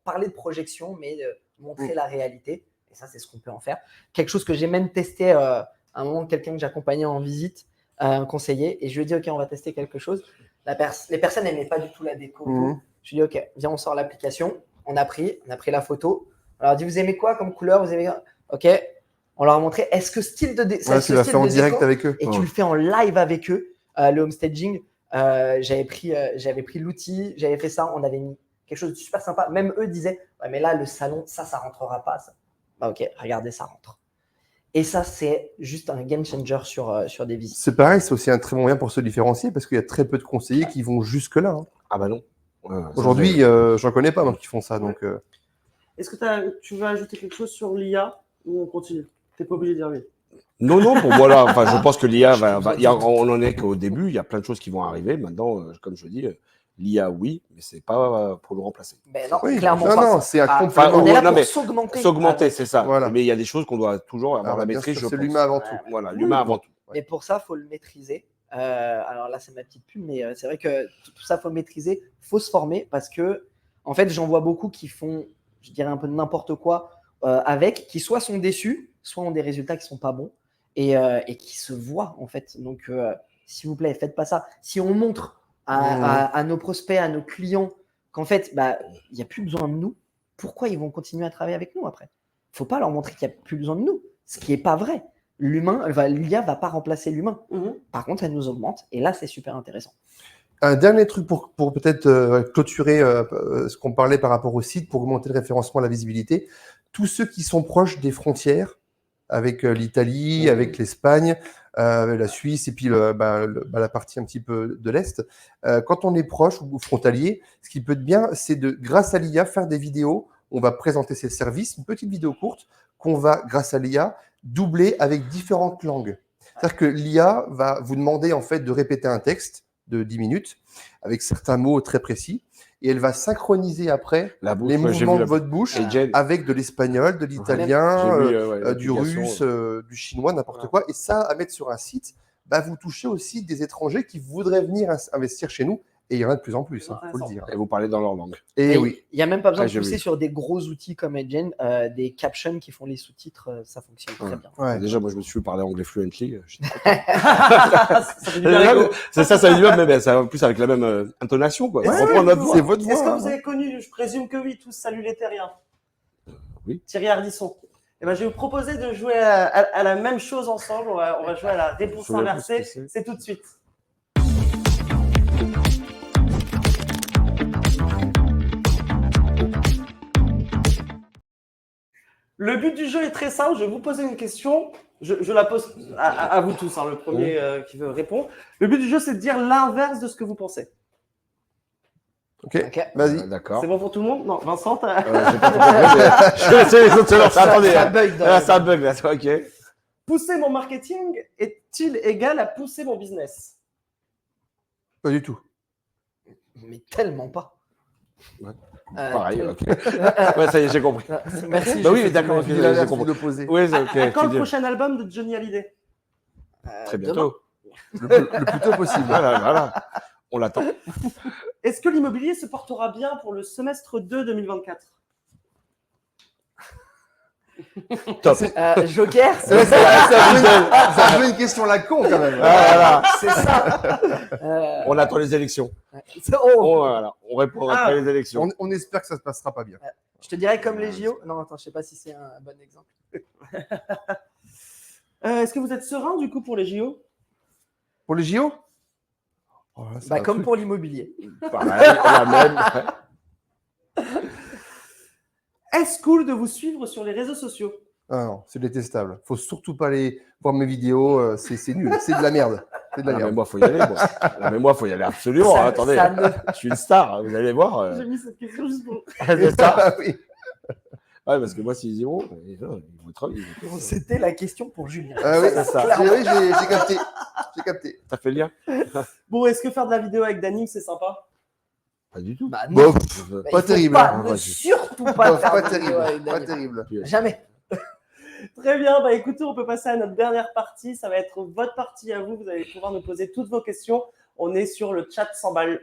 parler de projection, mais montrer la réalité. Et ça, c'est ce qu'on peut en faire. Quelque chose que j'ai même testé à un moment, quelqu'un que j'accompagnais en visite, un conseiller, et je lui ai dit, OK, on va tester quelque chose. Les personnes n'aimaient pas du tout la déco. Je lui ai dit, OK, viens, on sort l'application. On a pris la photo. On leur a dit, vous aimez quoi comme couleur? Vous aimez... OK. On leur a montré, est-ce que style de déco. Tu l'as fait en direct avec eux. Et tu le fais en live avec eux. Le home staging, j'avais pris l'outil, j'avais fait ça. On avait mis quelque chose de super sympa. Même eux disaient, ouais, mais là, le salon, ça rentrera pas. Ça. Bah, OK, regardez, ça rentre. Et ça, c'est juste un game changer sur des visites. C'est pareil, c'est aussi un très bon moyen pour se différencier parce qu'il y a très peu de conseillers qui vont jusque-là. Hein. Ah bah non. Aujourd'hui, j'en connais pas qui font ça. Donc, Est-ce que tu veux ajouter quelque chose sur l'IA ou on continue? Tu n'es pas obligé d'y arriver. Non, pour moi, là, je pense que l'IA, on en est qu'au début, il y a plein de choses qui vont arriver. Maintenant, comme je dis, l'IA, oui, mais c'est pas pour le remplacer. Mais non, clairement pas. Non, c'est un complément. On est là pour s'augmenter. S'augmenter, c'est ça. Voilà. Mais il y a des choses qu'on doit toujours avoir la maîtrise. C'est l'humain avant tout. Voilà, l'humain avant tout. Mais pour ça, il faut le maîtriser. Alors là, c'est ma petite pub, mais c'est vrai que tout ça, il faut le maîtriser. Il faut se former parce que, en fait, j'en vois beaucoup qui font, je dirais, un peu n'importe quoi qui soit sont déçus, soit ont des résultats qui ne sont pas bons et qui se voient, en fait. Donc, s'il vous plaît, faites pas ça. Si on montre à nos prospects, à nos clients qu'en fait, il n'y a plus besoin de nous, pourquoi ils vont continuer à travailler avec nous après? Il ne faut pas leur montrer qu'il n'y a plus besoin de nous, ce qui n'est pas vrai. L'IA ne va pas remplacer l'humain. Par contre, elle nous augmente et là, c'est super intéressant. Un dernier truc pour peut-être clôturer ce qu'on parlait par rapport au site, pour augmenter le référencement, la visibilité. Tous ceux qui sont proches des frontières, avec l'Italie, avec l'Espagne, la Suisse et puis la partie un petit peu de l'Est, quand on est proche ou frontalier, ce qui peut être bien, c'est grâce à l'IA, faire des vidéos. On va présenter ses services, une petite vidéo courte qu'on va, grâce à l'IA, doubler avec différentes langues. C'est-à-dire que l'IA va vous demander en fait de répéter un texte de 10 minutes avec certains mots très précis et elle va synchroniser après les mouvements de votre bouche avec de l'espagnol, de l'italien, du russe, du chinois, n'importe quoi. Et ça, à mettre sur un site, vous touchez aussi des étrangers qui voudraient venir investir chez nous. Et il y en a de plus en plus, il faut le dire. Et vous parlez dans leur langue. Et oui. Il n'y a même pas besoin de pousser sur des gros outils comme Edgen, des captions qui font les sous-titres, ça fonctionne très bien. Ouais. Déjà, moi, je me suis parlé anglais fluently. Ça fait du bien, Hugo. Ça fait du bien, mais ça en plus avec la même intonation, quoi. Ouais, Reprendre notre voix. C'est votre voix. Est-ce que vous avez connu, je présume que oui, tous Salut les Terriens? Oui. Thierry Ardisson. Eh ben, je vais vous proposer de jouer à la même chose ensemble. On va jouer à la réponse inversée. C'est tout de suite. Le but du jeu est très simple. Je vais vous poser une question. Je la pose à vous tous, le premier qui veut répondre. Le but du jeu, c'est de dire l'inverse de ce que vous pensez. Ok, vas-y. D'accord. C'est bon pour tout le monde? Non, Vincent, j'ai pas compris. Je vais laisser les autres se lancer. Attendez. Ça bug. Ça bug, là. Ok. Pousser mon marketing est-il égal à pousser mon business? Pas du tout. Mais tellement pas. Ouais. Pareil, ok. Ouais, ça y est, j'ai compris. Merci. Bah oui, d'accord, ok, j'ai compris. L'opposé. Oui, c'est ok. À quand le prochain album de Johnny Hallyday? Très bientôt. Le plus tôt possible. Voilà. On l'attend. Est-ce que l'immobilier se portera bien pour le semestre 2 2024? Top. Joker, Ouais, c'est un peu une question la con quand même. Ah, c'est ça. on attend les élections. Oh, On répond après les élections. On espère que ça se passera pas bien. je te dirais comme les JO. Non, attends, je sais pas si c'est un bon exemple. Est-ce que vous êtes serein du coup pour les JO? Pour les JO oh, là, c'est Bah, un comme truc. pour l'immobilier. Pareil, la même. Est-ce cool de vous suivre sur les réseaux sociaux? Ah non, c'est détestable. Faut surtout pas aller voir mes vidéos, c'est nul, c'est de la merde. C'est de la Ah, mais merde. moi, faut y aller. Moi. Ah, mais moi, faut y aller absolument. Ça- Attendez, ça ne- je suis une star. Vous allez voir. J'ai mis cette question juste pour. C'est ça. Ah oui. Ouais, parce que moi, s'ils y vont, ils vont trop. C'était la question pour Julien. Ah oui, c'est ça. Oui, j'ai capté. J'ai capté. T'as fait le lien? Bon, est-ce que faire de la vidéo avec Danim, c'est sympa? Pas du tout. Bah, non. Bon, Bah, pas il faut terrible, pas, hein. ne Ouais, surtout pas faire pas de vidéo terrible. avec Pas Daniel. terrible. Jamais. Très bien, bah écoutez, on peut passer à notre dernière partie. Ça va être votre partie à vous. Vous allez pouvoir nous poser toutes vos questions. On est sur le chat 100 balles.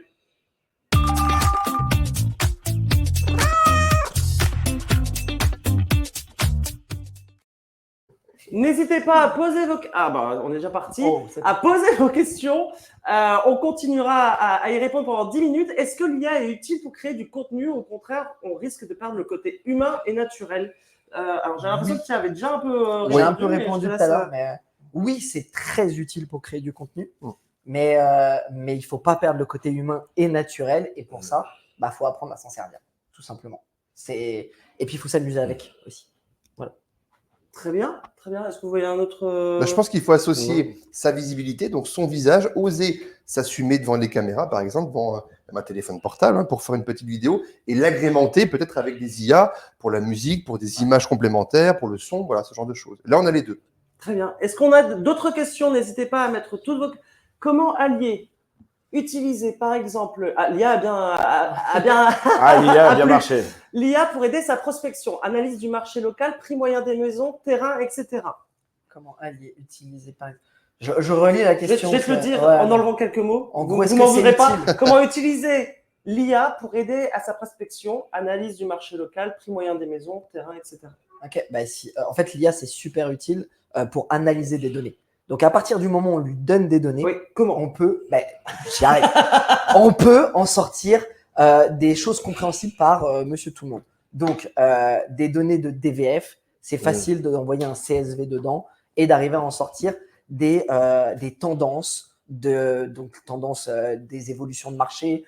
N'hésitez pas à poser vos... Ah bah, on est déjà parti. Oh, c'est- À poser vos questions. On continuera à y répondre pendant 10 minutes. Est-ce que l'IA est utile pour créer du contenu ou au contraire, on risque de perdre le côté humain et naturel? Alors, j'ai l'impression que tu avais déjà un peu J'ai un peu mais je répondu te tout laisse, à l'heure, mais oui, c'est très utile pour créer du contenu, mais il faut pas perdre le côté humain et naturel, et pour ça, bah, faut apprendre à s'en servir, tout simplement. Et puis, il faut s'amuser avec aussi. Très bien, très bien. Est-ce que vous voyez un autre... Bah, je pense qu'il faut associer sa visibilité, donc son visage, oser s'assumer devant les caméras, par exemple, devant un téléphone portable, hein, pour faire une petite vidéo, et l'agrémenter peut-être avec des IA pour la musique, pour des images complémentaires, pour le son, voilà, ce genre de choses. Là, on a les deux. Très bien. Est-ce qu'on a d'autres questions? N'hésitez pas à mettre toutes vos... Comment allier, utiliser par exemple... Ah, l'IA a bien... Ah, l'IA a bien plus. marché. L'IA pour aider sa prospection, analyse du marché local, prix moyen des maisons, terrain, etc. Comment allier, utiliser par exemple. Je relis la Je question. vais te le dire Ouais. en enlevant quelques mots. En gros, vous est-ce vous que m'en c'est voudrez pas. utile Comment utiliser l'IA pour aider à sa prospection, analyse du marché local, prix moyen des maisons, terrain, etc. Ok, bah, en fait, l'IA, c'est super utile pour analyser des données. Donc, à partir du moment où on lui donne des données, Oui, comment? on peut, j'y arrive. On peut en sortir des choses compréhensibles par Monsieur Tout le Monde. Donc, des données de DVF, c'est facile d'envoyer un CSV dedans et d'arriver à en sortir des tendances, des évolutions de marché,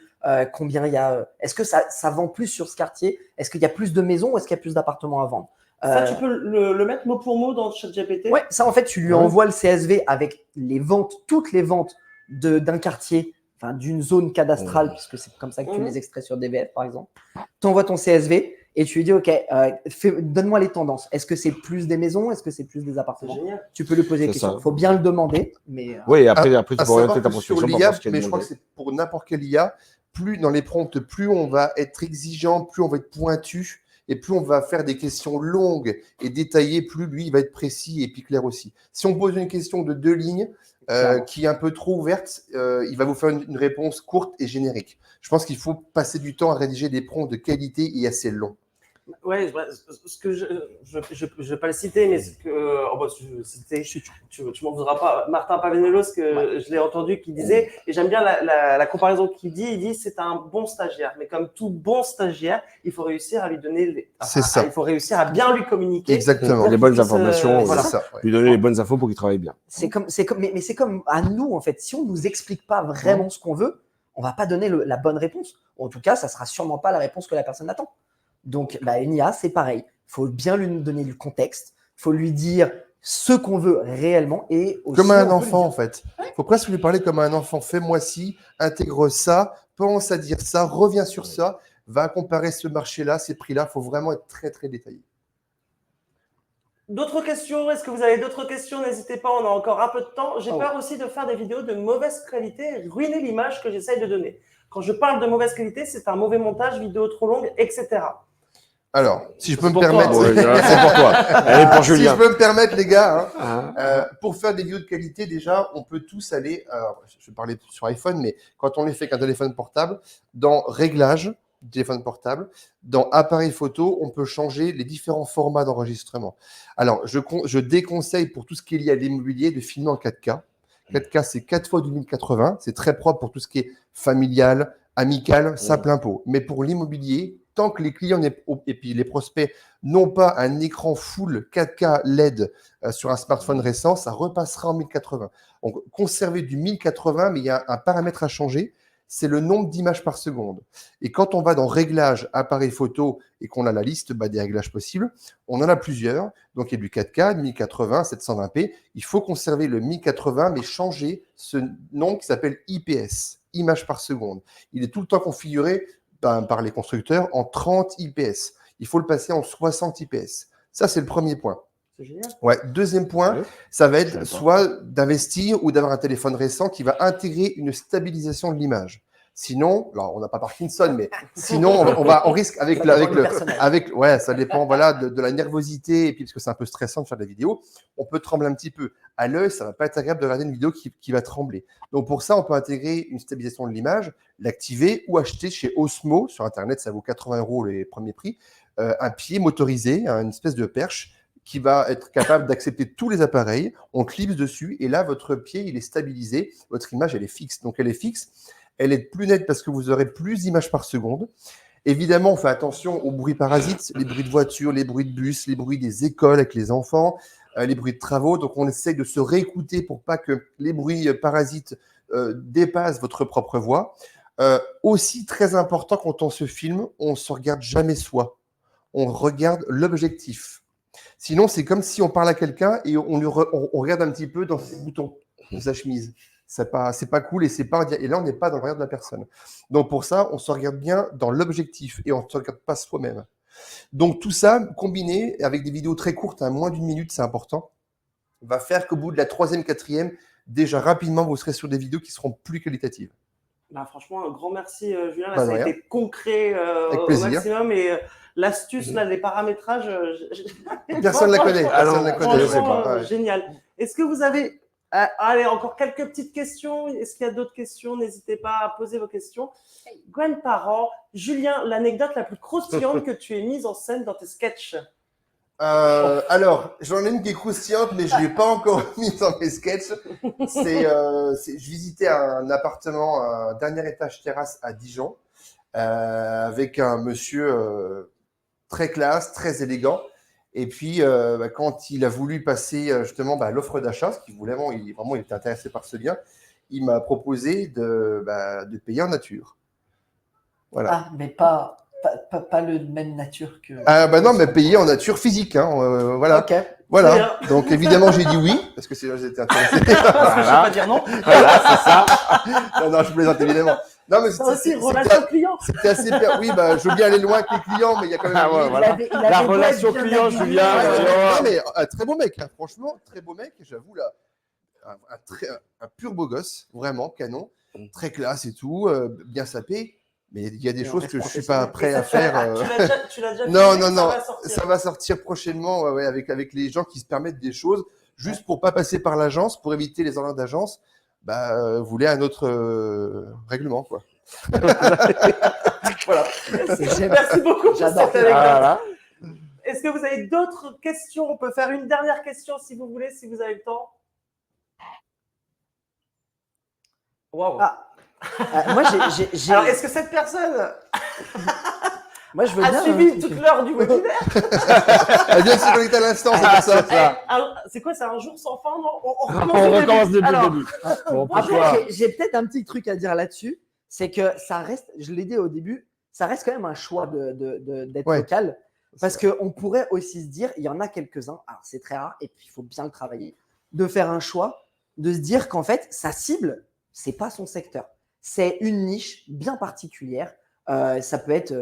combien il y a. Est-ce que ça vend plus sur ce quartier? Est-ce qu'il y a plus de maisons ou est-ce qu'il y a plus d'appartements à vendre? Ça, tu peux le mettre mot pour mot dans ChatGPT? Ouais, ça en fait, tu lui envoies le CSV avec les ventes, toutes les ventes d'un quartier, enfin d'une zone cadastrale, puisque c'est comme ça que tu les extrais sur DVF par exemple. Tu envoies ton CSV et tu lui dis, OK, donne-moi les tendances. Est-ce que c'est plus des maisons? Est-ce que c'est plus des C'est appartements? génial. Tu peux lui poser des C'est questions. ça. Il faut bien le demander. Mais Oui, et après, tu À peux savoir orienter ta que prospection sur par l'IA, rapport à ce qu'elle mais je crois que demandait. c'est pour n'importe quelle IA, plus dans les prompts, plus on va être exigeant, plus on va être pointu, et plus on va faire des questions longues et détaillées, plus lui, il va être précis et puis clair aussi. Si on pose une question de 2 lignes, qui est un peu trop ouverte, il va vous faire une réponse courte et générique. Je pense qu'il faut passer du temps à rédiger des prompts de qualité et assez longs. Ouais, ce que je vais pas le citer, mais ce que tu m'en voudras pas. Martin Pavenelos, que je l'ai entendu, qui disait, et j'aime bien la comparaison qu'il dit. Il dit c'est un bon stagiaire, mais comme tout bon stagiaire, il faut réussir à lui donner, C'est ça. il faut réussir à bien lui communiquer. Exactement. Les bonnes Pour qu'il puisse, informations, voilà. C'est ça. ouais. lui donner les bonnes infos pour qu'il travaille bien. mais c'est comme à nous, en fait. Si on ne nous explique pas vraiment ce qu'on veut, on va pas donner la bonne réponse. Ou en tout cas, ça sera sûrement pas la réponse que la personne attend. Donc, une IA, c'est pareil. Il faut bien lui donner le contexte. Il faut lui dire ce qu'on veut réellement. Et aussi, Comme à un on peut lui enfant, dire- en fait. Il faut presque lui parler comme à un enfant. Fais-moi ci, intègre ça, pense à dire ça, reviens sur ça, va comparer ce marché-là, ces prix-là. Il faut vraiment être très, très détaillé. D'autres questions? Est-ce que vous avez d'autres questions? N'hésitez pas, on a encore un peu de temps. J'ai Oh. peur aussi de faire des vidéos de mauvaise qualité et ruiner l'image que j'essaye de donner. Quand je parle de mauvaise qualité, c'est un mauvais montage, vidéo trop longue, etc. Alors, si je peux me pour toi. permettre, Bon, c'est pour toi. Elle est pour si je Julien. peux me permettre, les gars, Hein pour faire des vidéos de qualité, déjà, on peut tous aller, alors, je vais parler sur iPhone, mais quand on les fait avec un téléphone portable, dans Réglages, du téléphone portable. Dans appareil photo, on peut changer les différents formats d'enregistrement. Alors, je déconseille pour tout ce qui est lié à l'immobilier de filmer en 4K. 4K, c'est 4 fois du 1080. C'est très propre pour tout ce qui est familial, amical, simple impôt. Mais pour l'immobilier, tant que les clients et puis les prospects n'ont pas un écran full 4K LED sur un smartphone récent, ça repassera en 1080. Donc, conservez du 1080, mais il y a un paramètre à changer, c'est le nombre d'images par seconde. Et quand on va dans Réglages, appareil photo, et qu'on a la liste des réglages possibles, on en a plusieurs. Donc, il y a du 4K, 1080, 720p. Il faut conserver le 1080, mais changer ce nom qui s'appelle IPS, images par seconde. Il est tout le temps configuré par les constructeurs en 30 IPS. Il faut le passer en 60 IPS. Ça, c'est le premier point. C'est génial. Ouais. Deuxième point, ça va être soit d'investir ou d'avoir un téléphone récent qui va intégrer une stabilisation de l'image. Sinon, alors on n'a pas Parkinson, mais sinon on risque ouais, ça dépend voilà de la nervosité et puis parce que c'est un peu stressant de faire des vidéos, on peut trembler un petit peu. À l'œil, ça va pas être agréable de regarder une vidéo qui va trembler. Donc pour ça, on peut intégrer une stabilisation de l'image, l'activer ou acheter chez Osmo sur internet, ça vaut 80 € les premiers prix, un pied motorisé, une espèce de perche qui va être capable d'accepter tous les appareils. On clipse dessus et là, votre pied, il est stabilisé. Votre image, elle est fixe. Donc, elle est fixe. Elle est plus nette parce que vous aurez plus d'images par seconde. Évidemment, on fait attention aux bruits parasites, les bruits de voiture, les bruits de bus, les bruits des écoles avec les enfants, les bruits de travaux. Donc, on essaye de se réécouter pour pas que les bruits parasites dépassent votre propre voix. Aussi, très important, quand on se filme, on ne se regarde jamais soi. On regarde l'objectif. Sinon, c'est comme si on parle à quelqu'un et on regarde un petit peu dans ses boutons de sa chemise. C'est pas cool et là, on n'est pas dans le regard de la personne. Donc, pour ça, on se regarde bien dans l'objectif et on ne se regarde pas soi-même. Donc, tout ça, combiné avec des vidéos très courtes, moins d'1 minute, c'est important, va faire qu'au bout de la 3e, 4e, déjà rapidement, vous serez sur des vidéos qui seront plus qualitatives. Bah, franchement, un grand merci, Julien. Là, ça a été concret Avec au plaisir. maximum. Et l'astuce, là, les paramétrages, Personne ne la connaît. Personne la connaît. Je sais pas. Génial. Est-ce que vous avez... allez, encore quelques petites questions. Est-ce qu'il y a d'autres questions? N'hésitez pas à poser vos questions. Gwen Parent, Julien, l'anecdote la plus croustillante que tu aies mise en scène dans tes sketchs? Alors, j'en ai une qui est croustillante, mais je ne l'ai pas encore mise dans mes sketchs. Je visitais un appartement, un dernier étage terrasse à Dijon, avec un monsieur très classe, très élégant. Et puis, quand il a voulu passer justement l'offre d'achat, parce qu'il voulait il était intéressé par ce bien, il m'a proposé de payer en nature. Voilà. Ah, mais pas le même nature que. Ah non, mais payer en nature physique, voilà. Ok. Voilà. Donc évidemment, j'ai dit oui parce que j'étais intéressé. Parce que je ne vais pas dire non. Voilà, c'est ça. Non, je plaisante évidemment. Non, mais Ça aussi, relation client. c'était assez bien. Oui, je veux bien aller loin avec les clients, mais il y a quand même. Ah ouais, voilà. La relation client, Julien. Non, mais un très beau mec, franchement, très beau mec. J'avoue là, un pur beau gosse, vraiment canon, très classe et tout, bien sapé. Mais il y a des choses que je suis pas prêt à faire. Tu l'as déjà Non, filmé, ça va sortir prochainement avec les gens qui se permettent des choses, juste pour pas passer par l'agence, pour éviter les horaires d'agence. Vous voulez un autre règlement, quoi. Voilà. Merci beaucoup pour cette J'adore. anecdote. Voilà. Est-ce que vous avez d'autres questions? On peut faire une dernière question si vous voulez, si vous avez le temps. Waouh. Moi, j'ai. Alors, est-ce que cette personne Moi, je veux a bien. suivi toute l'heure du webinaire? Elle vient de se connecter à l'instant, c'est pour ça. Alors, c'est quoi? C'est un jour sans fin, non? On On recommence recommence depuis Alors, le début. Bon, Après, pourquoi j'ai peut-être un petit truc à dire là-dessus. C'est que ça reste, je l'ai dit au début, ça reste quand même un choix d'être Ouais. local. Parce qu'on pourrait aussi se dire, il y en a quelques-uns, alors c'est très rare, et puis il faut bien le travailler, de faire un choix, de se dire qu'en fait, sa cible, c'est pas son secteur. C'est une niche bien particulière. Ça peut être,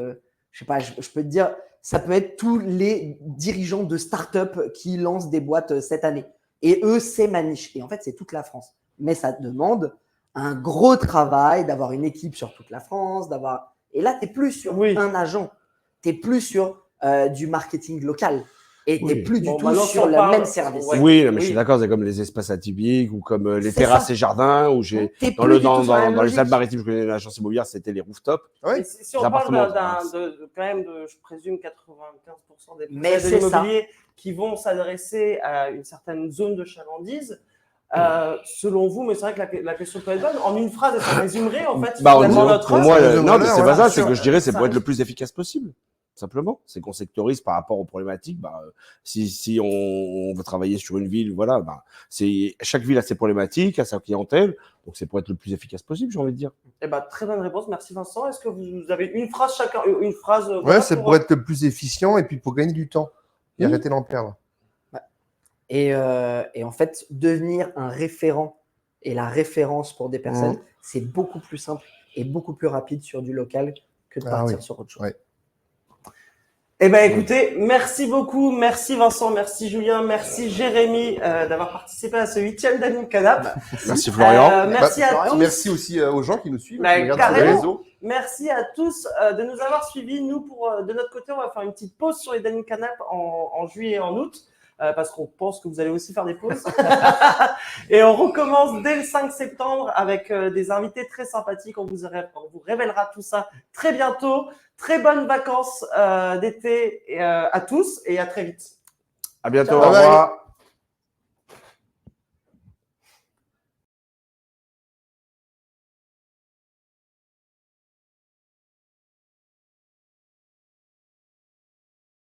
je sais pas, je peux te dire, ça peut être tous les dirigeants de start-up qui lancent des boîtes cette année. Et eux, c'est ma niche. Et en fait, c'est toute la France. Mais ça demande un gros travail, d'avoir une équipe sur toute la France, d'avoir. Et là, tu n'es plus sur un agent. Tu es plus sur du marketing local. Et Oui. t'es plus du Bon, tout maintenant, sur si on le parle- même service. Ouais. Oui, non, mais je Oui. suis d'accord, c'est comme les espaces atypiques ou comme les C'est terrasses ça. et jardins où j'ai T'es dans plus le du tout dans, sur la dans, même dans les logique. Alpes-Maritimes, je connais l'agence immobilière, c'était les rooftops. Ouais. Mais si on Les parle appartements, quand même de, je présume, 95% des Mais projets de c'est ça. l'immobilier qui vont s'adresser à une certaine zone de chalandise, selon vous, mais c'est vrai que la question peut être bonne, en une phrase, ça résumerait en fait Bah, finalement notre pour œuvre. moi, Ça résume non, mais l'heure, c'est ouais, pas ça, bien c'est sûr. que je dirais, c'est Ça pour être le risque- plus efficace possible. Simplement, c'est qu'on sectorise par rapport aux problématiques. Si on veut travailler sur une ville, voilà, chaque ville a ses problématiques, a sa clientèle, donc c'est pour être le plus efficace possible, j'ai envie de dire. Eh ben, très bonne réponse, merci Vincent. Est-ce que vous avez une phrase chacun, une phrase Ouais, voilà, c'est pour être le plus efficient et puis pour gagner du temps et Oui. arrêter d'en perdre. Et en fait, devenir un référent et la référence pour des personnes, c'est beaucoup plus simple et beaucoup plus rapide sur du local que de Ah partir oui. sur autre chose. Ouais. Eh ben écoutez, merci beaucoup, merci Vincent, merci Julien, merci Jérémy d'avoir participé à ce 8e d'Anime Canap. Merci Florian. Merci à tous. Merci aussi aux gens qui nous suivent, Bah, qui nous regardent sur les carrément. réseaux. Merci à tous de nous avoir suivis. Nous, de notre côté, on va faire une petite pause sur les Danime Canap en juillet et en août. Parce qu'on pense que vous allez aussi faire des pauses. Et on recommence dès le 5 septembre avec des invités très sympathiques. On vous révélera tout ça très bientôt. Très bonnes vacances d'été à tous et à très vite. À bientôt. Ciao. Au revoir.